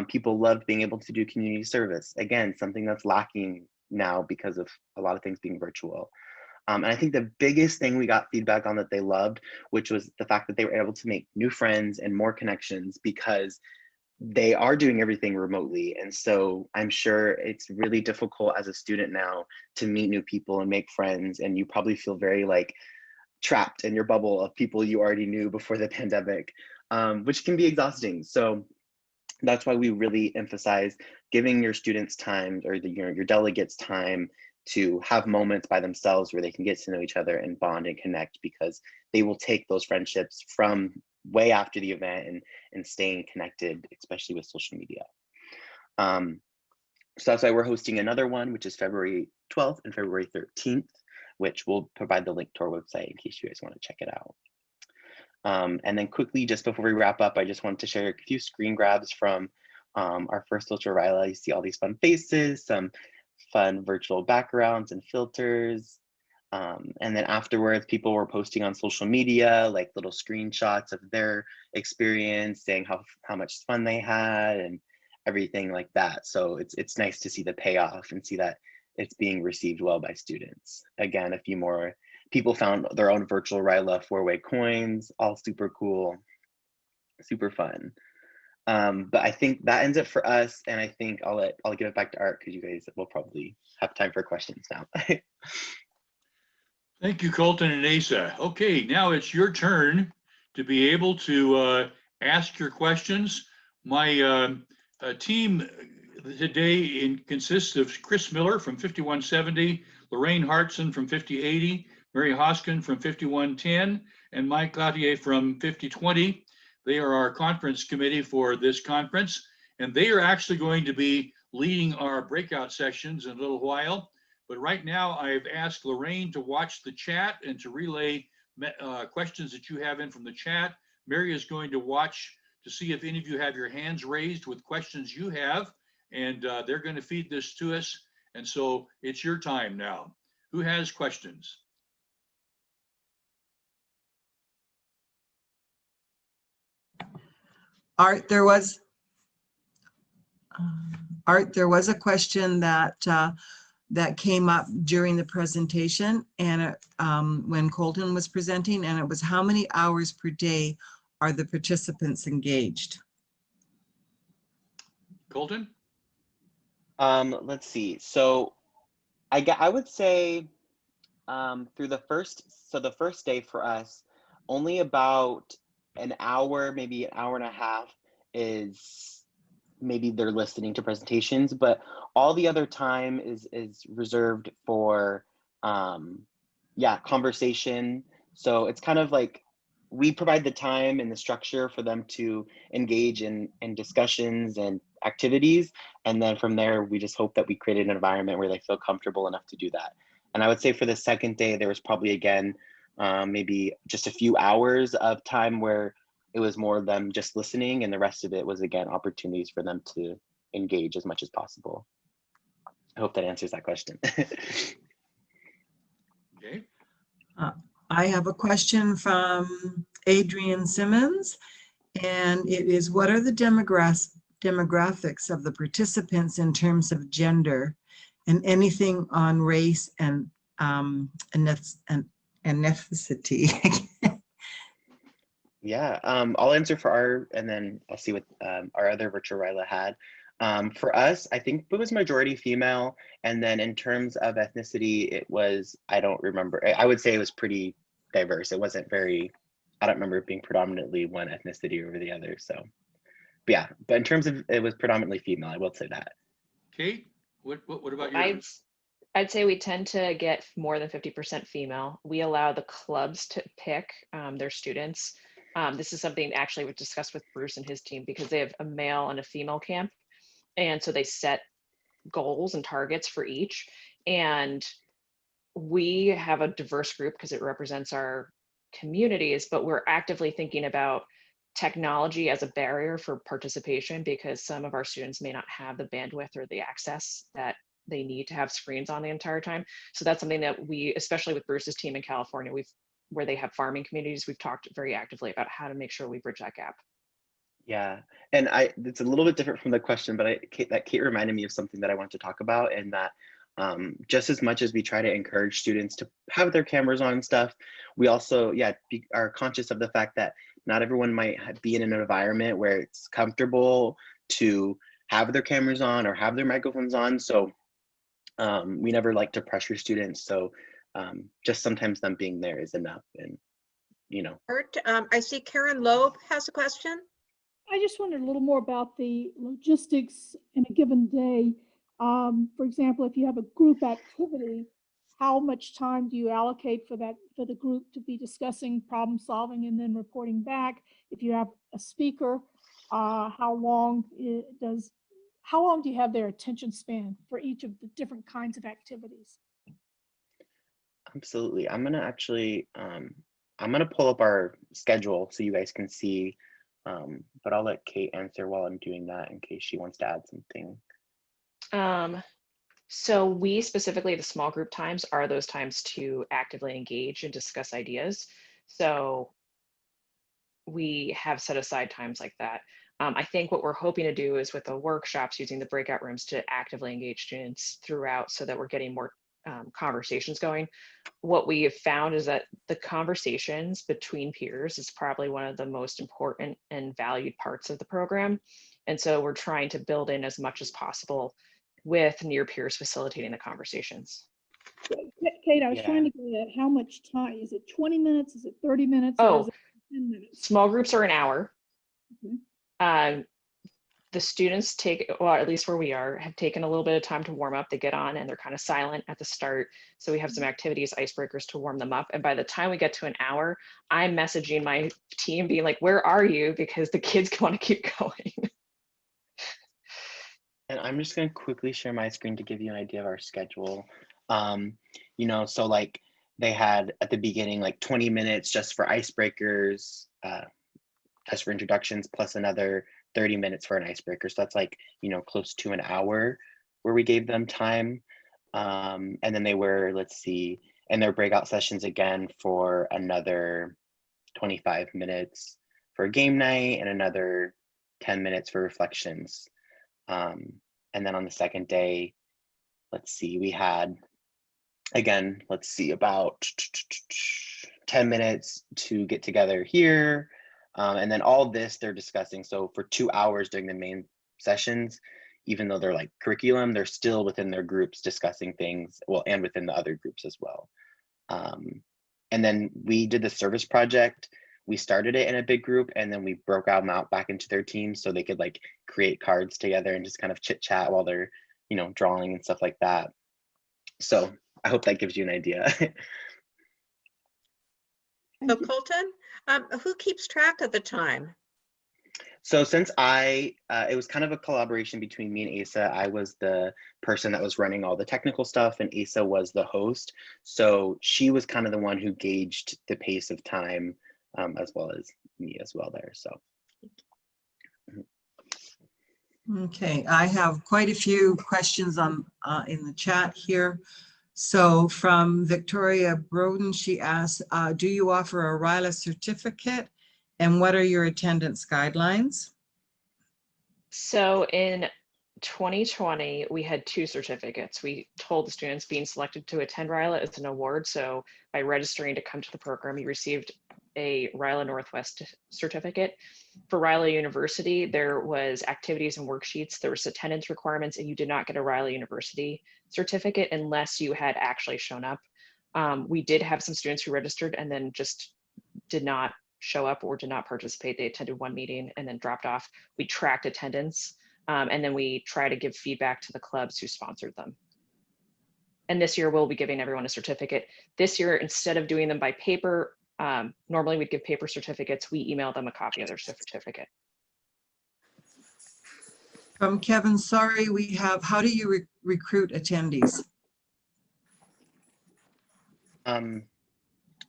People loved being able to do community service. Again, something that's lacking now because of a lot of things being virtual. And I think the biggest thing we got feedback on that they loved, which was the fact that they were able to make new friends and more connections because they are doing everything remotely. And so I'm sure it's really difficult as a student now to meet new people and make friends. And you probably feel very like trapped in your bubble of people you already knew before the pandemic, which can be exhausting. So that's why we really emphasize giving your students time, or your delegates time, to have moments by themselves where they can get to know each other and bond and connect, because they will take those friendships from way after the event and staying connected, especially with social media. So that's why we're hosting another one, which is February 12th and February 13th, which we'll provide the link to our website in case you guys want to check it out. And then quickly, just before we wrap up, I just wanted to share a few screen grabs from our first Virtual RYLA. You see all these fun faces, some fun virtual backgrounds and filters. And then afterwards, people were posting on social media, like little screenshots of their experience, saying how much fun they had and everything like that. So it's nice to see the payoff and see that it's being received well by students. Again, a few more people found their own virtual RYLA four-way coins, all super cool, super fun. But I think that ends it for us, and I think I'll give it back to Art because you guys will probably have time for questions now. Thank you, Colton and Asa. Okay, now it's your turn to be able to ask your questions. My team today consists of Chris Miller from 5170, Lorraine Hartson from 5080, Mary Hoskin from 5110, and Mike Gautier from 5020. They are our conference committee for this conference, and they are actually going to be leading our breakout sessions in a little while. But right now, I've asked Lorraine to watch the chat and to relay questions that you have in from the chat. Mary is going to watch to see if any of you have your hands raised with questions you have, and they're going to feed this to us. And so it's your time now. Who has questions? Art, there was a question that that came up during the presentation, and when Colton was presenting, and it was how many hours per day are the participants engaged? Colton? Let's see. So I would say through the first day for us, only about an hour, maybe an hour and a half is maybe they're listening to presentations, but all the other time is reserved for conversation. So it's kind of like we provide the time and the structure for them to engage in discussions and activities, and then from there we just hope that we created an environment where they feel comfortable enough to do that. And I would say for the second day there was probably again maybe just a few hours of time where it was more of them just listening, and the rest of it was again opportunities for them to engage as much as possible. I hope that answers that question. Okay. I have a question from Adrian Simmons, and it is, what are the demographics of the participants in terms of gender, and anything on race and ethnicity? Yeah, I'll answer for our, and then I'll see what our other Virtual RYLA had. For us, I think it was majority female, and then in terms of ethnicity, it was, I don't remember, I would say it was pretty diverse. It wasn't very, I don't remember it being predominantly one ethnicity over the other. So, but yeah, but in terms of, it was predominantly female, I will say that. Kate, what about yours? I'd say we tend to get more than 50% female. We allow the clubs to pick their students. This is something actually we discussed with Bruce and his team, because they have a male and a female camp. And so they set goals and targets for each. And we have a diverse group because it represents our communities, but we're actively thinking about technology as a barrier for participation, because some of our students may not have the bandwidth or the access that they need to have screens on the entire time. So that's something that we, especially with Bruce's team in California, where they have farming communities, we've talked very actively about how to make sure we bridge that gap. Yeah, and it's a little bit different from the question, but Kate reminded me of something that I want to talk about, and that just as much as we try to encourage students to have their cameras on and stuff, we also, are conscious of the fact that not everyone might be in an environment where it's comfortable to have their cameras on or have their microphones on. So we never like to pressure students. So just sometimes them being there is enough. And, you know. Art, I see Karen Loeb has a question. I just wondered a little more about the logistics in a given day. For example, if you have a group activity, how much time do you allocate for the group to be discussing problem solving and then reporting back? If you have a speaker, how long do you have their attention span for each of the different kinds of activities? Absolutely. I'm gonna actually I'm gonna pull up our schedule so you guys can see, but I'll let Kate answer while I'm doing that in case she wants to add something. So we specifically, the small group times are those times to actively engage and discuss ideas. So we have set aside times like that. I think what we're hoping to do is with the workshops, using the breakout rooms to actively engage students throughout so that we're getting more conversations going. What we have found is that the conversations between peers is probably one of the most important and valued parts of the program. And so we're trying to build in as much as possible with near peers facilitating the conversations. Kate, I was trying to get at how much time. Is it 20 minutes? Is it 30 minutes? Oh, 10 minutes. Small groups are an hour. Okay. The students take, well, at least where we are, have taken a little bit of time to warm up. They get on and they're kind of silent at the start. So we have some activities, icebreakers to warm them up. And by the time we get to an hour, I'm messaging my team being like, where are you? Because the kids want to keep going. And I'm just going to quickly share my screen to give you an idea of our schedule. You know, so like they had at the beginning, like 20 minutes just for icebreakers, just for introductions, plus another 30 minutes for an icebreaker. So that's like, you know, close to an hour where we gave them time. And then they were, let's see, and their breakout sessions again for another 25 minutes for game night and another 10 minutes for reflections. And then on the second day, let's see, we had, again, let's see, about 10 minutes to get together here. And then all this they're discussing. So for 2 hours during the main sessions, even though they're like curriculum, they're still within their groups discussing things, well, and within the other groups as well. And then we did the service project. We started it in a big group and then we broke them out back into their teams so they could like create cards together and just kind of chit chat while they're, you know, drawing and stuff like that. So I hope that gives you an idea. So Colton, who keeps track of the time? So since it was kind of a collaboration between me and Asa. I was the person that was running all the technical stuff and Asa was the host. So she was kind of the one who gauged the pace of time as well as me as well there, so. Okay, I have quite a few questions on in the chat here. So from Victoria Broden, she asks, do you offer a RYLA certificate and what are your attendance guidelines? So in 2020, we had 2 certificates. We told the students being selected to attend RYLA is an award. So by registering to come to the program, you received a RYLA Northwest certificate. For RYLA University, there was activities and worksheets, there was attendance requirements, and you did not get a RYLA University certificate unless you had actually shown up. We did have some students who registered and then just did not show up or did not participate. They attended one meeting and then dropped off. We tracked attendance and then we try to give feedback to the clubs who sponsored them. And this year we'll be giving everyone a certificate. This year, instead of doing them by paper, normally we'd give paper certificates. We email them a copy of their certificate. From Kevin, sorry, we have, how do you recruit attendees?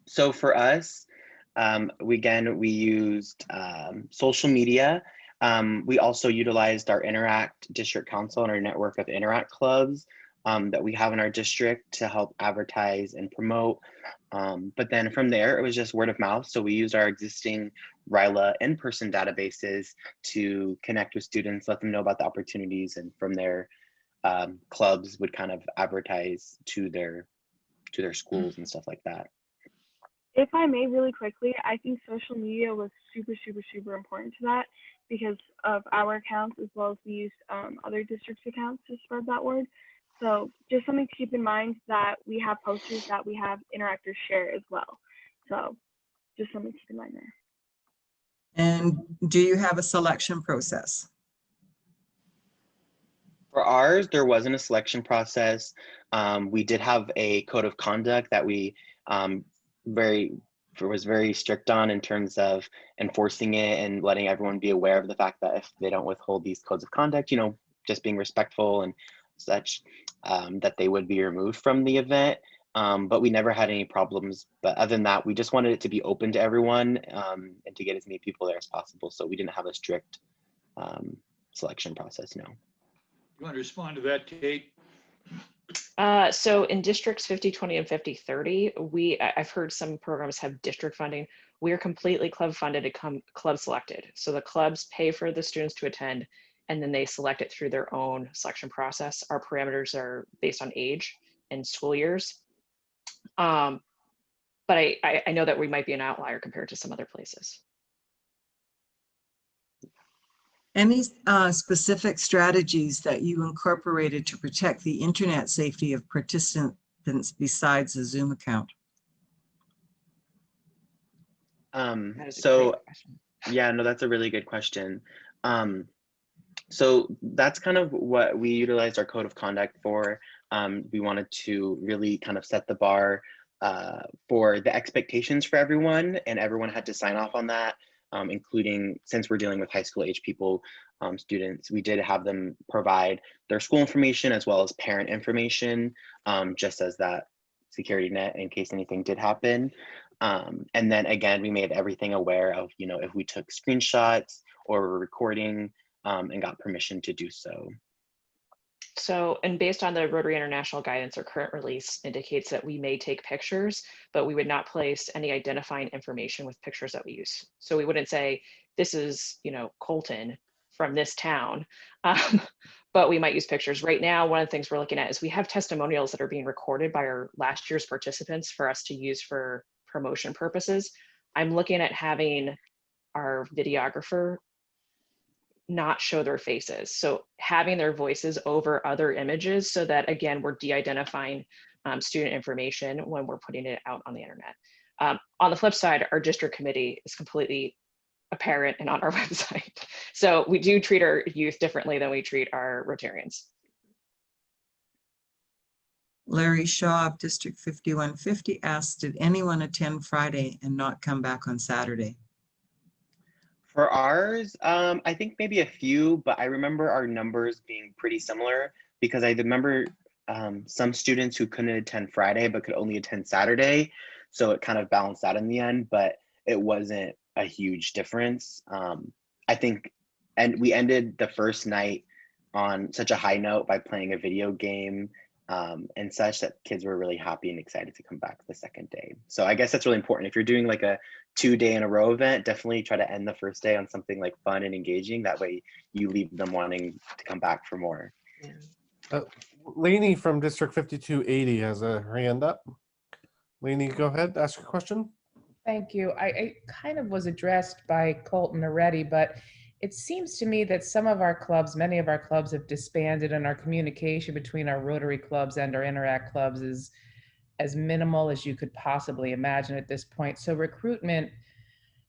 So for us, we used social media. We also utilized our Interact District Council and our network of Interact clubs that we have in our district to help advertise and promote. But then from there, it was just word of mouth. So we used our existing RYLA in-person databases to connect with students, let them know about the opportunities, and from there, clubs would kind of advertise to their schools and stuff like that. If I may really quickly, I think social media was super, super, super important to that because of our accounts as well as we used other districts' accounts to spread that word. So just something to keep in mind that we have posters that we have interactors share as well. So just something to keep in mind there. And do you have a selection process? For ours, there wasn't a selection process. We did have a code of conduct that we was very strict on in terms of enforcing it and letting everyone be aware of the fact that if they don't withhold these codes of conduct, you know, just being respectful and such, that they would be removed from the event. But we never had any problems. But other than that, we just wanted it to be open to everyone and to get as many people there as possible. So we didn't have a strict selection process, no. You want to respond to that, Kate? So in districts 50/20 and 50/30, I've heard some programs have district funding. We are completely club funded and club selected. So the clubs pay for the students to attend and then they select it through their own selection process. Our parameters are based on age and school years. But I know that we might be an outlier compared to some other places. Any specific strategies that you incorporated to protect the internet safety of participants besides the Zoom account? That is a So great question. yeah, no, that's a really good question. So that's kind of what we utilized our code of conduct for. We wanted to really kind of set the bar for the expectations for everyone, and everyone had to sign off on that, including, since we're dealing with high school age people, students, we did have them provide their school information as well as parent information, just as that security net in case anything did happen. And then again, we made everything aware of, you know, if we took screenshots or were recording, and got permission to do so. So, and based on the Rotary International guidance, our current release indicates that we may take pictures, but we would not place any identifying information with pictures that we use. So we wouldn't say, this is, you know, Colton from this town, but we might use pictures. Right now, one of the things we're looking at is we have testimonials that are being recorded by our last year's participants for us to use for promotion purposes. I'm looking at having our videographer not show their faces. So having their voices over other images so that, again, we're de-identifying student information when we're putting it out on the internet. On the flip side, our district committee is completely apparent and on our website. So we do treat our youth differently than we treat our Rotarians. Larry Shaw of District 5150 asked, did anyone attend Friday and not come back on Saturday? For ours, I think maybe a few, but I remember our numbers being pretty similar because I remember some students who couldn't attend Friday but could only attend Saturday. So it kind of balanced out in the end, but it wasn't a huge difference. I think, and we ended the first night on such a high note by playing a video game and such that kids were really happy and excited to come back the second day. So I guess that's really important. If you're doing like a 2-day in a row event, definitely try to end the first day on something like fun and engaging. That way you leave them wanting to come back for more. Lainey from District 5280 has a hand up. Lainey, go ahead, ask your question. Thank you. I kind of was addressed by Colton already, but it seems to me that some of our clubs, many of our clubs have disbanded, and our communication between our Rotary clubs and our Interact clubs is as minimal as you could possibly imagine at this point. So recruitment,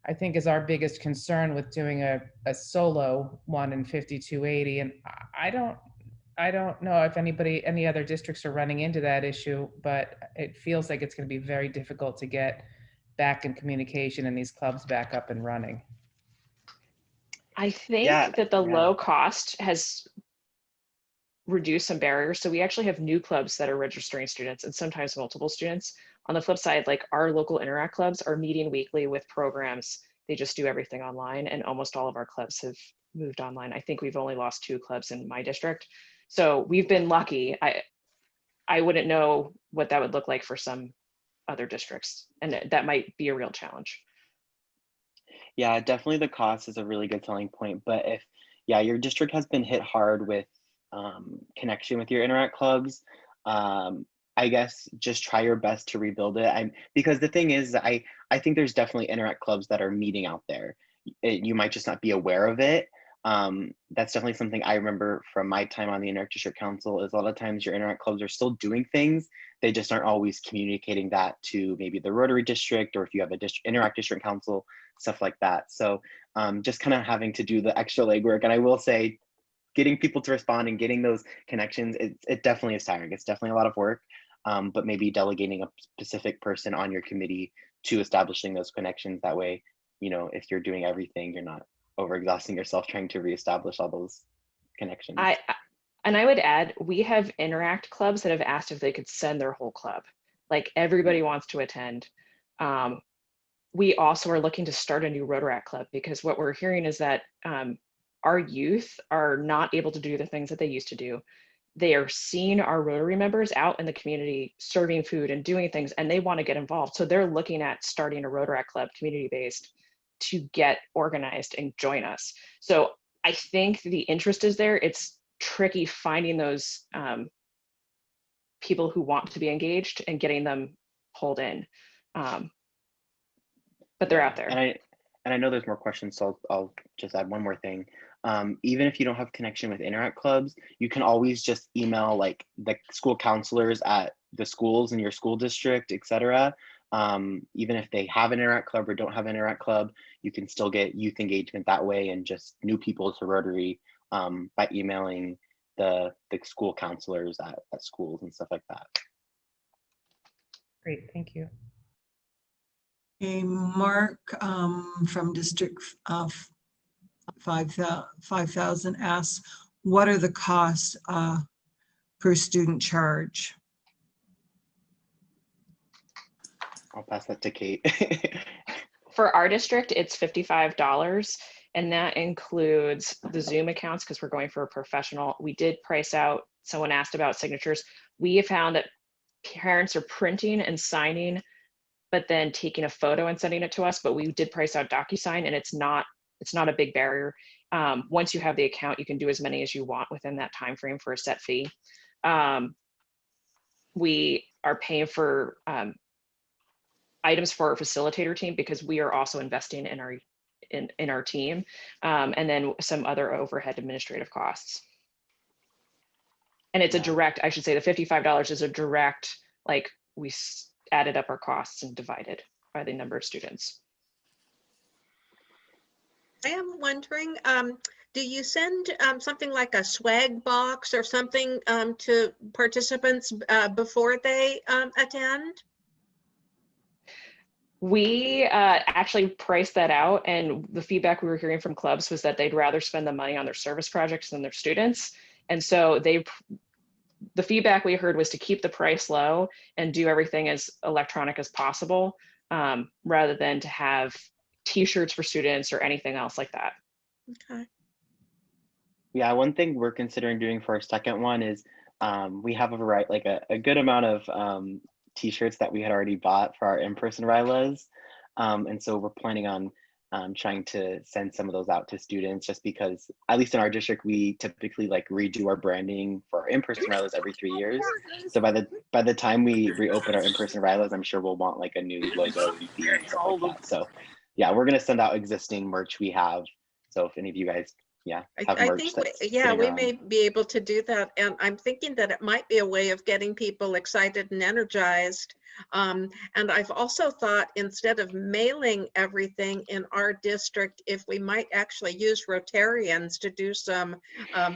I think, is our biggest concern with doing a solo one in 5280. And I don't know if any other districts are running into that issue, but it feels like it's going to be very difficult to get back in communication and these clubs back up and running. I think that the low cost has reduced some barriers. So we actually have new clubs that are registering students and sometimes multiple students. On the flip side, like our local Interact clubs are meeting weekly with programs. They just do everything online, and almost all of our clubs have moved online. I think we've only lost 2 clubs in my district. So we've been lucky. I wouldn't know what that would look like for some other districts, and that might be a real challenge. Yeah, definitely the cost is a really good selling point. But if, yeah, your district has been hit hard with connection with your Interact clubs, I guess just try your best to rebuild it. Because the thing is, I think there's definitely Interact clubs that are meeting out there. You might just not be aware of it. That's definitely something I remember from my time on the Interact District Council, is a lot of times your Interact clubs are still doing things. They just aren't always communicating that to maybe the Rotary District, or if you have a Interact District Council, stuff like that. So just kind of having to do the extra legwork. And I will say, getting people to respond and getting those connections, it definitely is tiring. It's definitely a lot of work, but maybe delegating a specific person on your committee to establishing those connections. That way, you know, if you're doing everything, you're not overexhausting yourself trying to reestablish all those connections. And I would add, we have Interact clubs that have asked if they could send their whole club. Like everybody wants to attend. We also are looking to start a new Rotaract club, because what we're hearing is that our youth are not able to do the things that they used to do. They are seeing our Rotary members out in the community serving food and doing things, and they want to get involved. So they're looking at starting a Rotaract club, community-based, to get organized and join us. So I think the interest is there. It's tricky finding those people who want to be engaged and getting them pulled in. But they're out there. And I know there's more questions, so I'll just add one more thing. Even if you don't have connection with Interact clubs, you can always just email like the school counselors at the schools in your school district, etc. Even if they have an Interact Club or don't have an Interact Club, you can still get youth engagement that way and just new people to Rotary by emailing the school counselors at schools and stuff like that. Great, thank you. Okay, Mark from District 5000 asks, what are the costs per student charge? I'll pass that to Kate. For our district, it's $55, and that includes the Zoom accounts because we're going for a professional. We did price out, someone asked about signatures. We have found that parents are printing and signing, but then taking a photo and sending it to us, but we did price out DocuSign, and it's not a big barrier. Once you have the account, you can do as many as you want within that time frame for a set fee. We are paying for items for our facilitator team because we are also investing in our team, and then some other overhead administrative costs. And it's a direct, I should say the $55 is a direct, like we added up our costs and divided by the number of students. I am wondering, do you send something like a swag box or something to participants before they attend? We actually priced that out, and the feedback we were hearing from clubs was that they'd rather spend the money on their service projects than their students. And so the feedback we heard was to keep the price low and do everything as electronic as possible, rather than to have t-shirts for students or anything else like that. Okay. Yeah, one thing we're considering doing for our second one is we have a variety, like a good amount of t-shirts that we had already bought for our in-person RYLAs. And so we're planning on trying to send some of those out to students, just because at least in our district, we typically like redo our branding for our in-person RYLAs every 3 years. So by the time we reopen our in-person RYLAs, I'm sure we'll want like a new logo and theme and stuff like that. So yeah, we're gonna send out existing merch we have. So if any of you guys, have I merch think that's we sitting around. may be able to do that. And I'm thinking that it might be a way of getting people excited and energized. And I've also thought, instead of mailing everything in our district, if we might actually use Rotarians to do some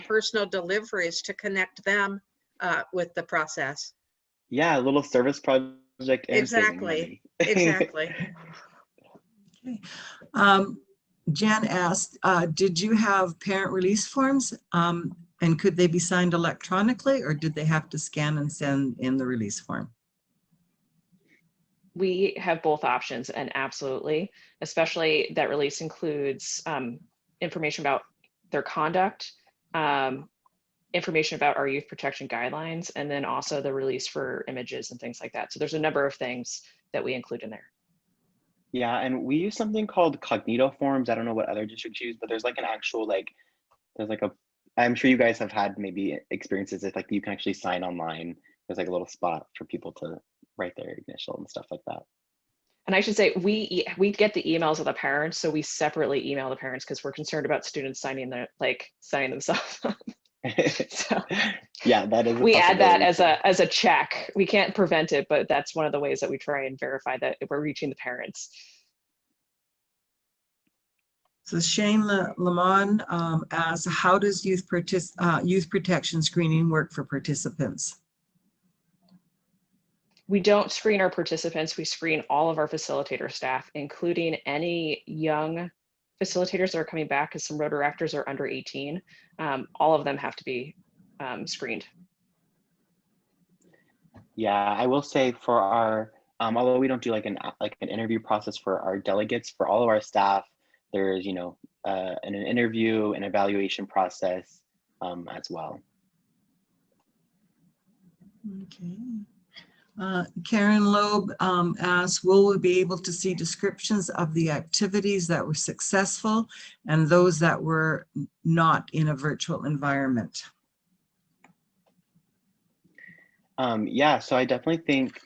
personal deliveries to connect them with the process. Yeah, a little service project. And Exactly. Exactly. Okay. Jan asked, did you have parent release forms, and could they be signed electronically, or did they have to scan and send in the release form? We have both options, and absolutely, especially that release includes information about their conduct, information about our youth protection guidelines, and then also the release for images and things like that. So there's a number of things that we include in there. Yeah, and we use something called Cognito forms. I don't know what other districts use, but there's like an actual I'm sure you guys have had maybe experiences if like you can actually sign online. There's like a little spot for people to write their initial and stuff like that. And I should say, we get the emails of the parents, so we separately email the parents because we're concerned about students signing themselves. So yeah, that is. We add that as a check. We can't prevent it, but that's one of the ways that we try and verify that we're reaching the parents. So Shane Lamont asks, how does youth protection screening work for participants? We don't screen our participants. We screen all of our facilitator staff, including any young facilitators that are coming back, because some Rotaractors are under 18. All of them have to be screened. Yeah, I will say for our, although we don't do like an interview process for our delegates, for all of our staff, there's an interview and evaluation process as well. Okay. Karen Loeb asks, will we be able to see descriptions of the activities that were successful and those that were not in a virtual environment? Yeah, so I definitely think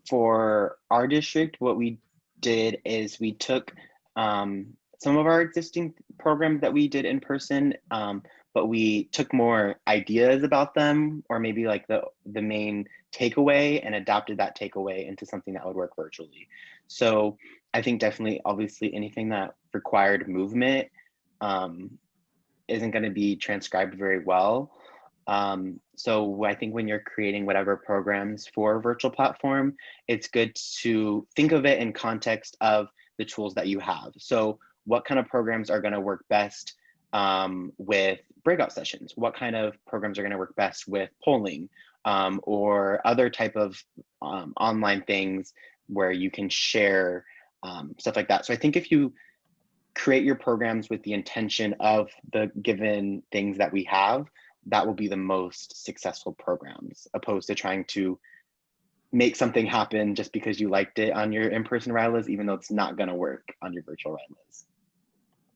for our district, what we did is we took some of our existing programs that we did in person, but we took more ideas about them, or maybe like the main takeaway, and adapted that takeaway into something that would work virtually. So I think definitely, obviously, anything that required movement isn't going to be transcribed very well. So I think when you're creating whatever programs for a virtual platform, it's good to think of it in context of the tools that you have. So what kind of programs are going to work best with breakout sessions? What kind of programs are going to work best with polling or other type of online things where you can share stuff like that. So I think if you create your programs with the intention of the given things that we have, that will be the most successful programs, opposed to trying to make something happen just because you liked it on your in-person RYLAs, even though it's not going to work on your virtual RYLAs.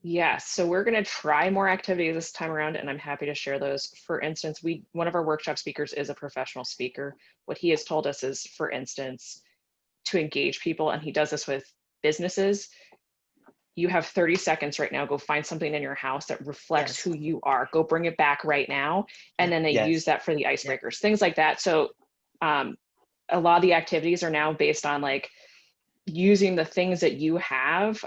Yeah, so we're going to try more activities this time around, and I'm happy to share those. For instance, one of our workshop speakers is a professional speaker. What he has told us is, for instance, to engage people, and he does this with businesses. You have 30 seconds right now. Go find something in your house that reflects who you are. Go bring it back right now. And then they use that for the icebreakers, things like that. So a lot of the activities are now based on like using the things that you have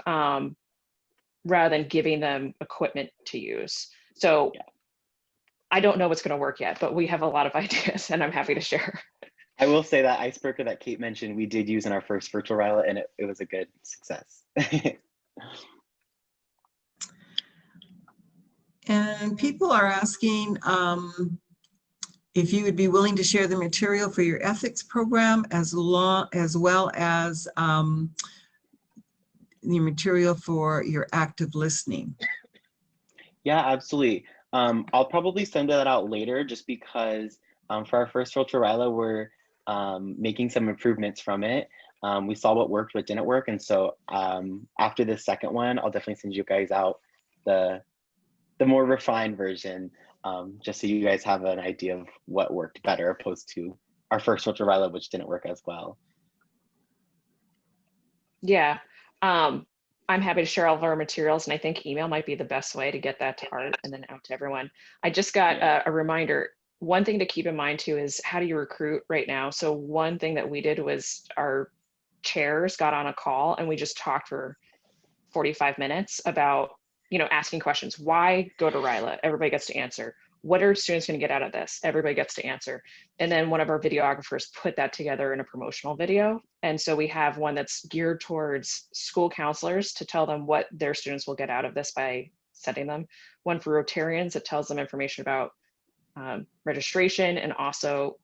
rather than giving them equipment to use. So I don't know what's going to work yet, but we have a lot of ideas, and I'm happy to share. I will say that icebreaker that Kate mentioned, we did use in our first virtual RYLA, and it was a good success. And people are asking if you would be willing to share the material for your ethics program as well as the material for your active listening. Yeah, absolutely. I'll probably send that out later, just because for our first virtual RYLA, we're making some improvements from it. We saw what worked, what didn't work. And so after the second one, I'll definitely send you guys out the more refined version, just so you guys have an idea of what worked better, opposed to our first virtual RYLA, which didn't work as well. Yeah, I'm happy to share all of our materials, and I think email might be the best way to get that to Art and then out to everyone. I just got a reminder. One thing to keep in mind too is, how do you recruit right now? So one thing that we did was our chairs got on a call and we just talked for 45 minutes about, asking questions. Why go to RYLA? Everybody gets to answer. What are students going to get out of this? Everybody gets to answer. And then one of our videographers put that together in a promotional video. And so we have one that's geared towards school counselors to tell them what their students will get out of this by sending them. One for Rotarians that tells them information about registration, and also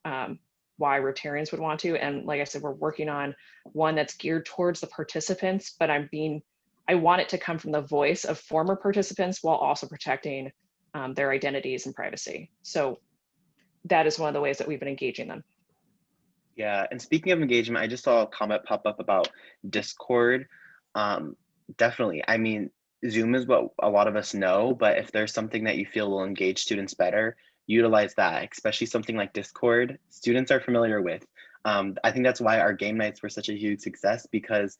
why Rotarians would want to. And like I said, we're working on one that's geared towards the participants, but I want it to come from the voice of former participants while also protecting their identities and privacy. So that is one of the ways that we've been engaging them. Yeah, and speaking of engagement, I just saw a comment pop up about Discord. Definitely. I mean, Zoom is what a lot of us know, but if there's something that you feel will engage students better, utilize that, especially something like Discord. Students are familiar with. I think that's why our game nights were such a huge success, because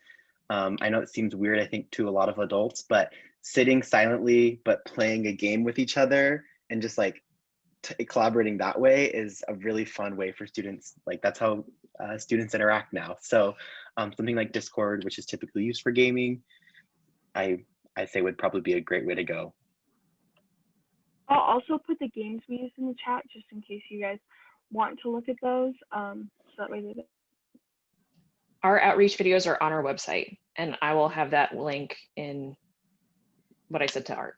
I know it seems weird, I think, to a lot of adults, but sitting silently but playing a game with each other and just like collaborating that way is a really fun way for students. Like, that's how students interact now. So something like Discord, which is typically used for gaming, I say would probably be a great way to go. I'll also put the games we use in the chat, just in case you guys want to look at those. So that way they... Our outreach videos are on our website, and I will have that link in what I said to Art.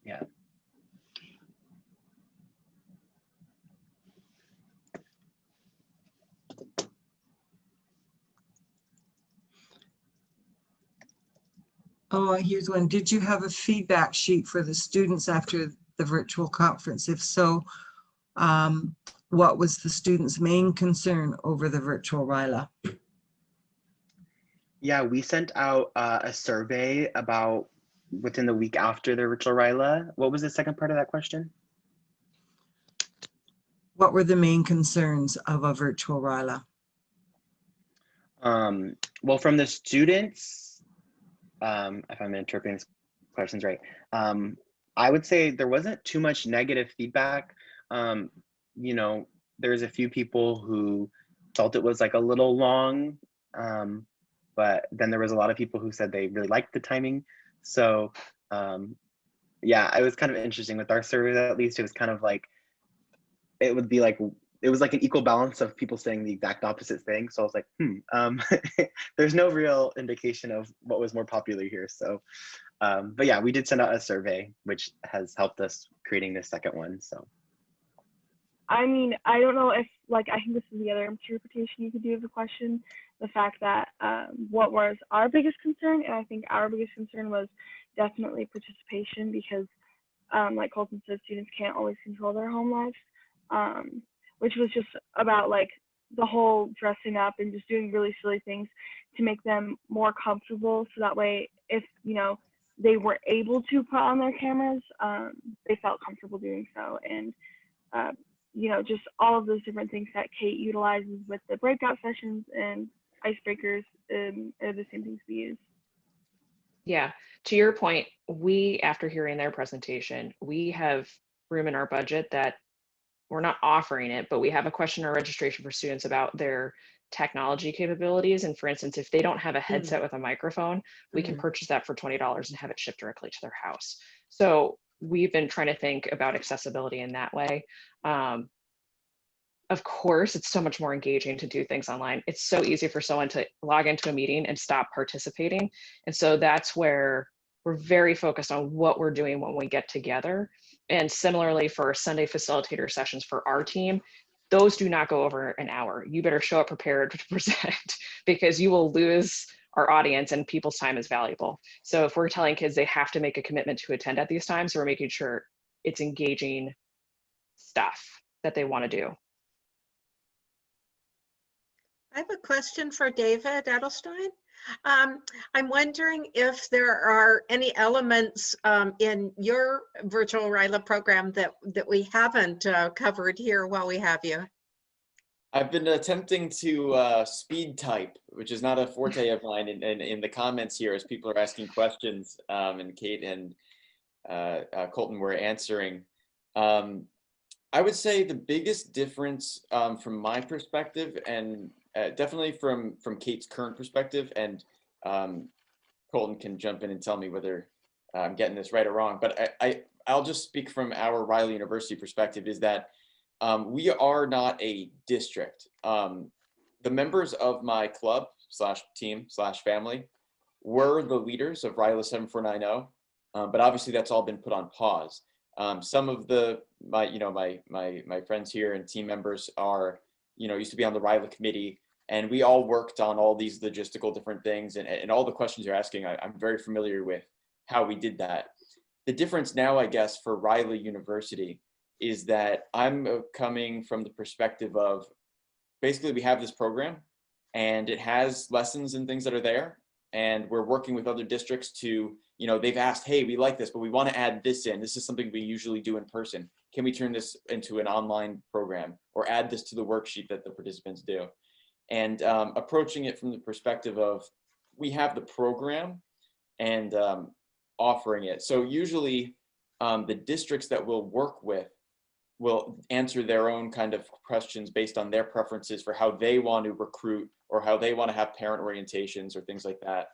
Yeah. Oh, here's one. Did you have a feedback sheet for the students after the virtual conference? If so, what was the students' main concern over the virtual RYLA? Yeah, we sent out a survey about within the week after the virtual RYLA. What was the second part of that question? What were the main concerns of a virtual RYLA? Well, from the students, if I'm interpreting these questions right, I would say there wasn't too much negative feedback. You know, there's a few people who felt it was like a little long, but then there was a lot of people who said they really liked the timing. So yeah, it was kind of interesting with our survey. At least it was kind of like, it would be like, it was like an equal balance of people saying the exact opposite thing. So I was like, there's no real indication of what was more popular here. So, but yeah, we did send out a survey, which has helped us creating this second one. So. I mean, I don't know if, like, I think this is the other interpretation you could do of the question. The fact that what was our biggest concern, and I think our biggest concern was definitely participation, because like Colton said, students can't always control their home lives, which was just about like the whole dressing up and just doing really silly things to make them more comfortable. So that way, if, you know, they were able to put on their cameras, they felt comfortable doing so. And you know, just all of those different things that Kate utilizes with the breakout sessions and icebreakers are the same things we use. Yeah, to your point, we, after hearing their presentation, we have room in our budget that we're not offering it, but we have a question or registration for students about their technology capabilities. And for instance, if they don't have a headset with a microphone, we can purchase that for $20 and have it shipped directly to their house. So we've been trying to think about accessibility in that way. Of course, it's so much more engaging to do things online. It's so easy for someone to log into a meeting and stop participating. And so that's where we're very focused on what we're doing when we get together. And similarly for Sunday facilitator sessions for our team, those do not go over an hour. You better show up prepared to present because you will lose our audience and people's time is valuable. So if we're telling kids they have to make a commitment to attend at these times, we're making sure it's engaging stuff that they want to do. I have a question for David Edelstein. I'm wondering if there are any elements in your virtual RYLA program that we haven't covered here while we have you. I've been attempting to speed type, which is not a forte of mine, in the comments here as people are asking questions, and Kate and Colton were answering. I would say the biggest difference from my perspective, and definitely from Kate's current perspective, and Colton can jump in and tell me whether I'm getting this right or wrong, but I'll just speak from our RYLA University perspective, is that we are not a district. The members of my club / team / family were the leaders of RYLA 7490, but obviously that's all been put on pause. Some of my friends here and team members are, used to be on the RYLA committee, and we all worked on all these logistical different things, and all the questions you're asking, I'm very familiar with how we did that. The difference now, I guess, for RYLA University is that I'm coming from the perspective of, basically we have this program and it has lessons and things that are there, and we're working with other districts to, they've asked, hey, we like this, but we want to add this in. This is something we usually do in person. Can we turn this into an online program or add this to the worksheet that the participants do? And approaching it from the perspective of, we have the program and offering it. So usually the districts that we'll work with will answer their own kind of questions based on their preferences for how they want to recruit or how they want to have parent orientations or things like that.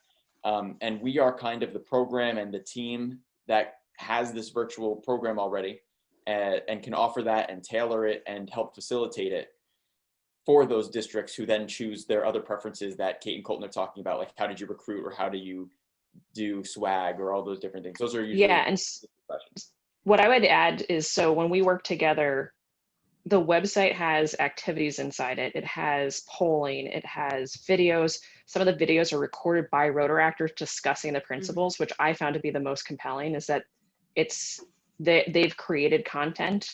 And we are kind of the program and the team that has this virtual program already and can offer that and tailor it and help facilitate it for those districts who then choose their other preferences that Kate and Colton are talking about, like how did you recruit or how do you do swag or all those different things. Those are usually questions. What I would add is, so when we work together, the website has activities inside it. It has polling, it has videos. Some of the videos are recorded by rotor actors discussing the principles, which I found to be the most compelling, is that they've created content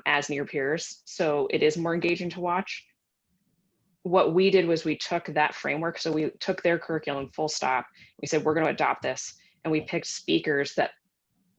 as near peers. So it is more engaging to watch. What we did was we took that framework. So we took their curriculum full stop. We said, we're going to adopt this. And we picked speakers that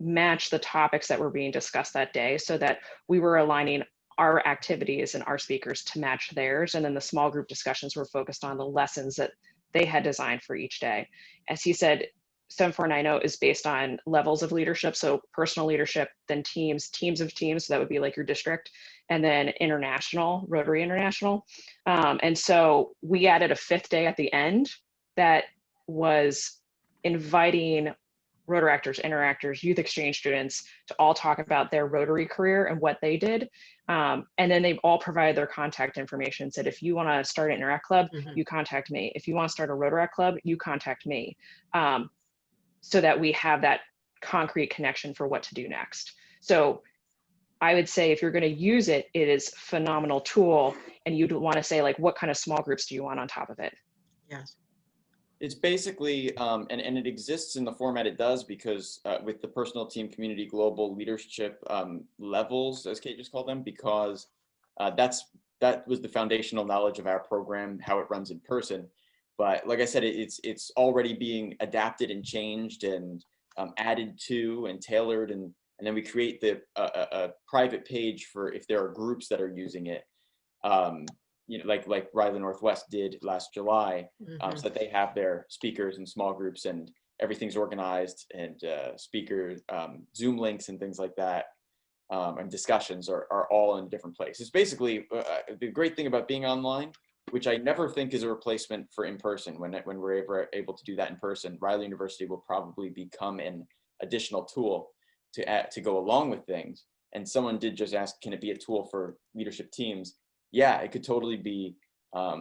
match the topics that were being discussed that day, so that we were aligning our activities and our speakers to match theirs. And then the small group discussions were focused on the lessons that they had designed for each day. As he said, 7490 is based on levels of leadership. So personal leadership, then teams, teams of teams. So that would be like your district, and then international, Rotary International. And so we added a 5th day at the end that was inviting Rotaractors, interactors, youth exchange students to all talk about their Rotary career and what they did. And then they've all provided their contact information, said, if you want to start an Interact Club, you contact me. If you want to start a Rotaract Club, you contact me. So that we have that concrete connection for what to do next. So I would say if you're going to use it, it is a phenomenal tool, and you'd want to say, like, what kind of small groups do you want on top of it? Yes. It's basically, and it exists in the format it does because with the personal, team, community, global leadership levels, as Kate just called them, because that was the foundational knowledge of our program, how it runs in person. But like I said, it's already being adapted and changed and added to and tailored, and then we create a private page for if there are groups that are using it. You know, like RYLA Northwest did last July, so that they have their speakers and small groups and everything's organized, and speaker Zoom links and things like that, and discussions are all in a different place. It's basically the great thing about being online, which I never think is a replacement for in person. When we're able to do that in person, RYLA University will probably become an additional tool to go along with things. And someone did just ask, can it be a tool for leadership teams? Yeah, it could totally be a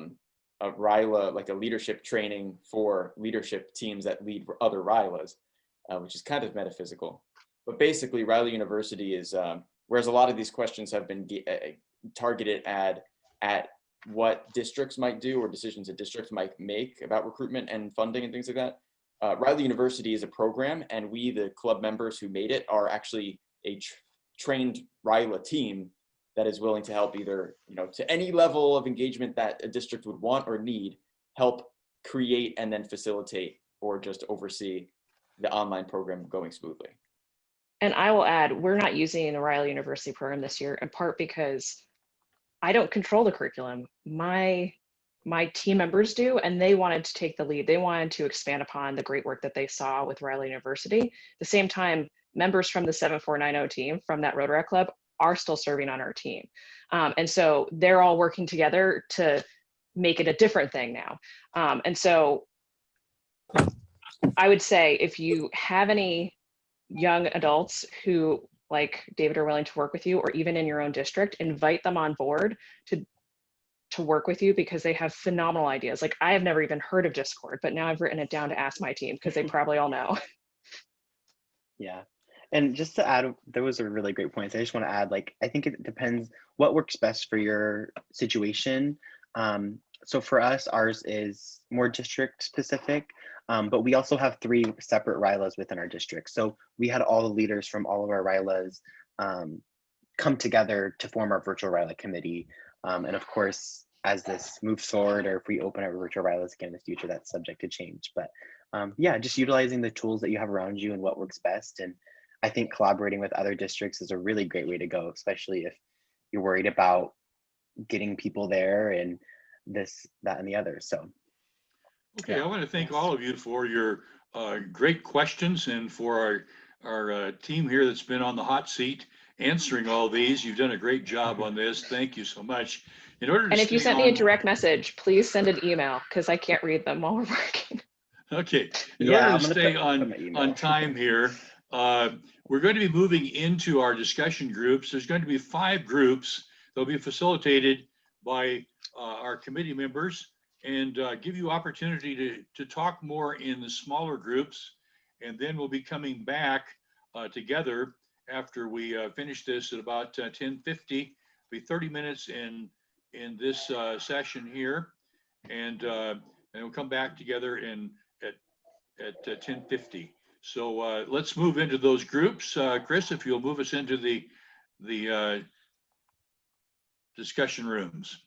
RYLA, like a leadership training for leadership teams that lead other RYLAs, which is kind of metaphysical. But basically, RYLA University is, whereas a lot of these questions have been targeted at what districts might do or decisions that districts might make about recruitment and funding and things like that. RYLA University is a program, and we, the club members who made it, are actually a trained RYLA team that is willing to help either, you know, to any level of engagement that a district would want or need, help create and then facilitate or just oversee the online program going smoothly. And I will add, we're not using the RYLA University program this year, in part because I don't control the curriculum. My team members do, and they wanted to take the lead. They wanted to expand upon the great work that they saw with RYLA University. At the same time, members from the 7490 team from that Rotaract Club are still serving on our team. And so they're all working together to make it a different thing now. And so I would say if you have any young adults who, like David, are willing to work with you, or even in your own district, invite them on board to work with you, because they have phenomenal ideas. Like, I have never even heard of Discord, but now I've written it down to ask my team because they probably all know. Yeah. And just to add, there was a really great point. I just want to add, like, I think it depends what works best for your situation. So for us, ours is more district specific, but we also have 3 separate RYLAs within our district. So we had all the leaders from all of our RYLAs come together to form our Virtual RYLA committee. And of course, as this moves forward, or if we open our Virtual RYLAs again in the future, that's subject to change. But yeah, just utilizing the tools that you have around you and what works best. And I think collaborating with other districts is a really great way to go, especially if you're worried about getting people there and this, that, and the other. So. Okay, Yeah. I want to thank all of you for your great questions, and for our team here that's been on the hot seat answering all these. You've done a great job on this. Thank you so much. In order to And if you stay sent me a on- direct message, please send an email, because I can't read them while we're working. Okay, in Yeah, order I'm to gonna stay put my email. on time here, we're going to be moving into our discussion groups. There's going to be 5 groups. They'll be facilitated by our committee members, and give you opportunity to talk more in the smaller groups. And then we'll be coming back together after we finish this at about 10:50. Be 30 minutes in this session here, and we'll come back together at 10:50. So let's move into those groups. Chris, if you'll move us into the discussion rooms.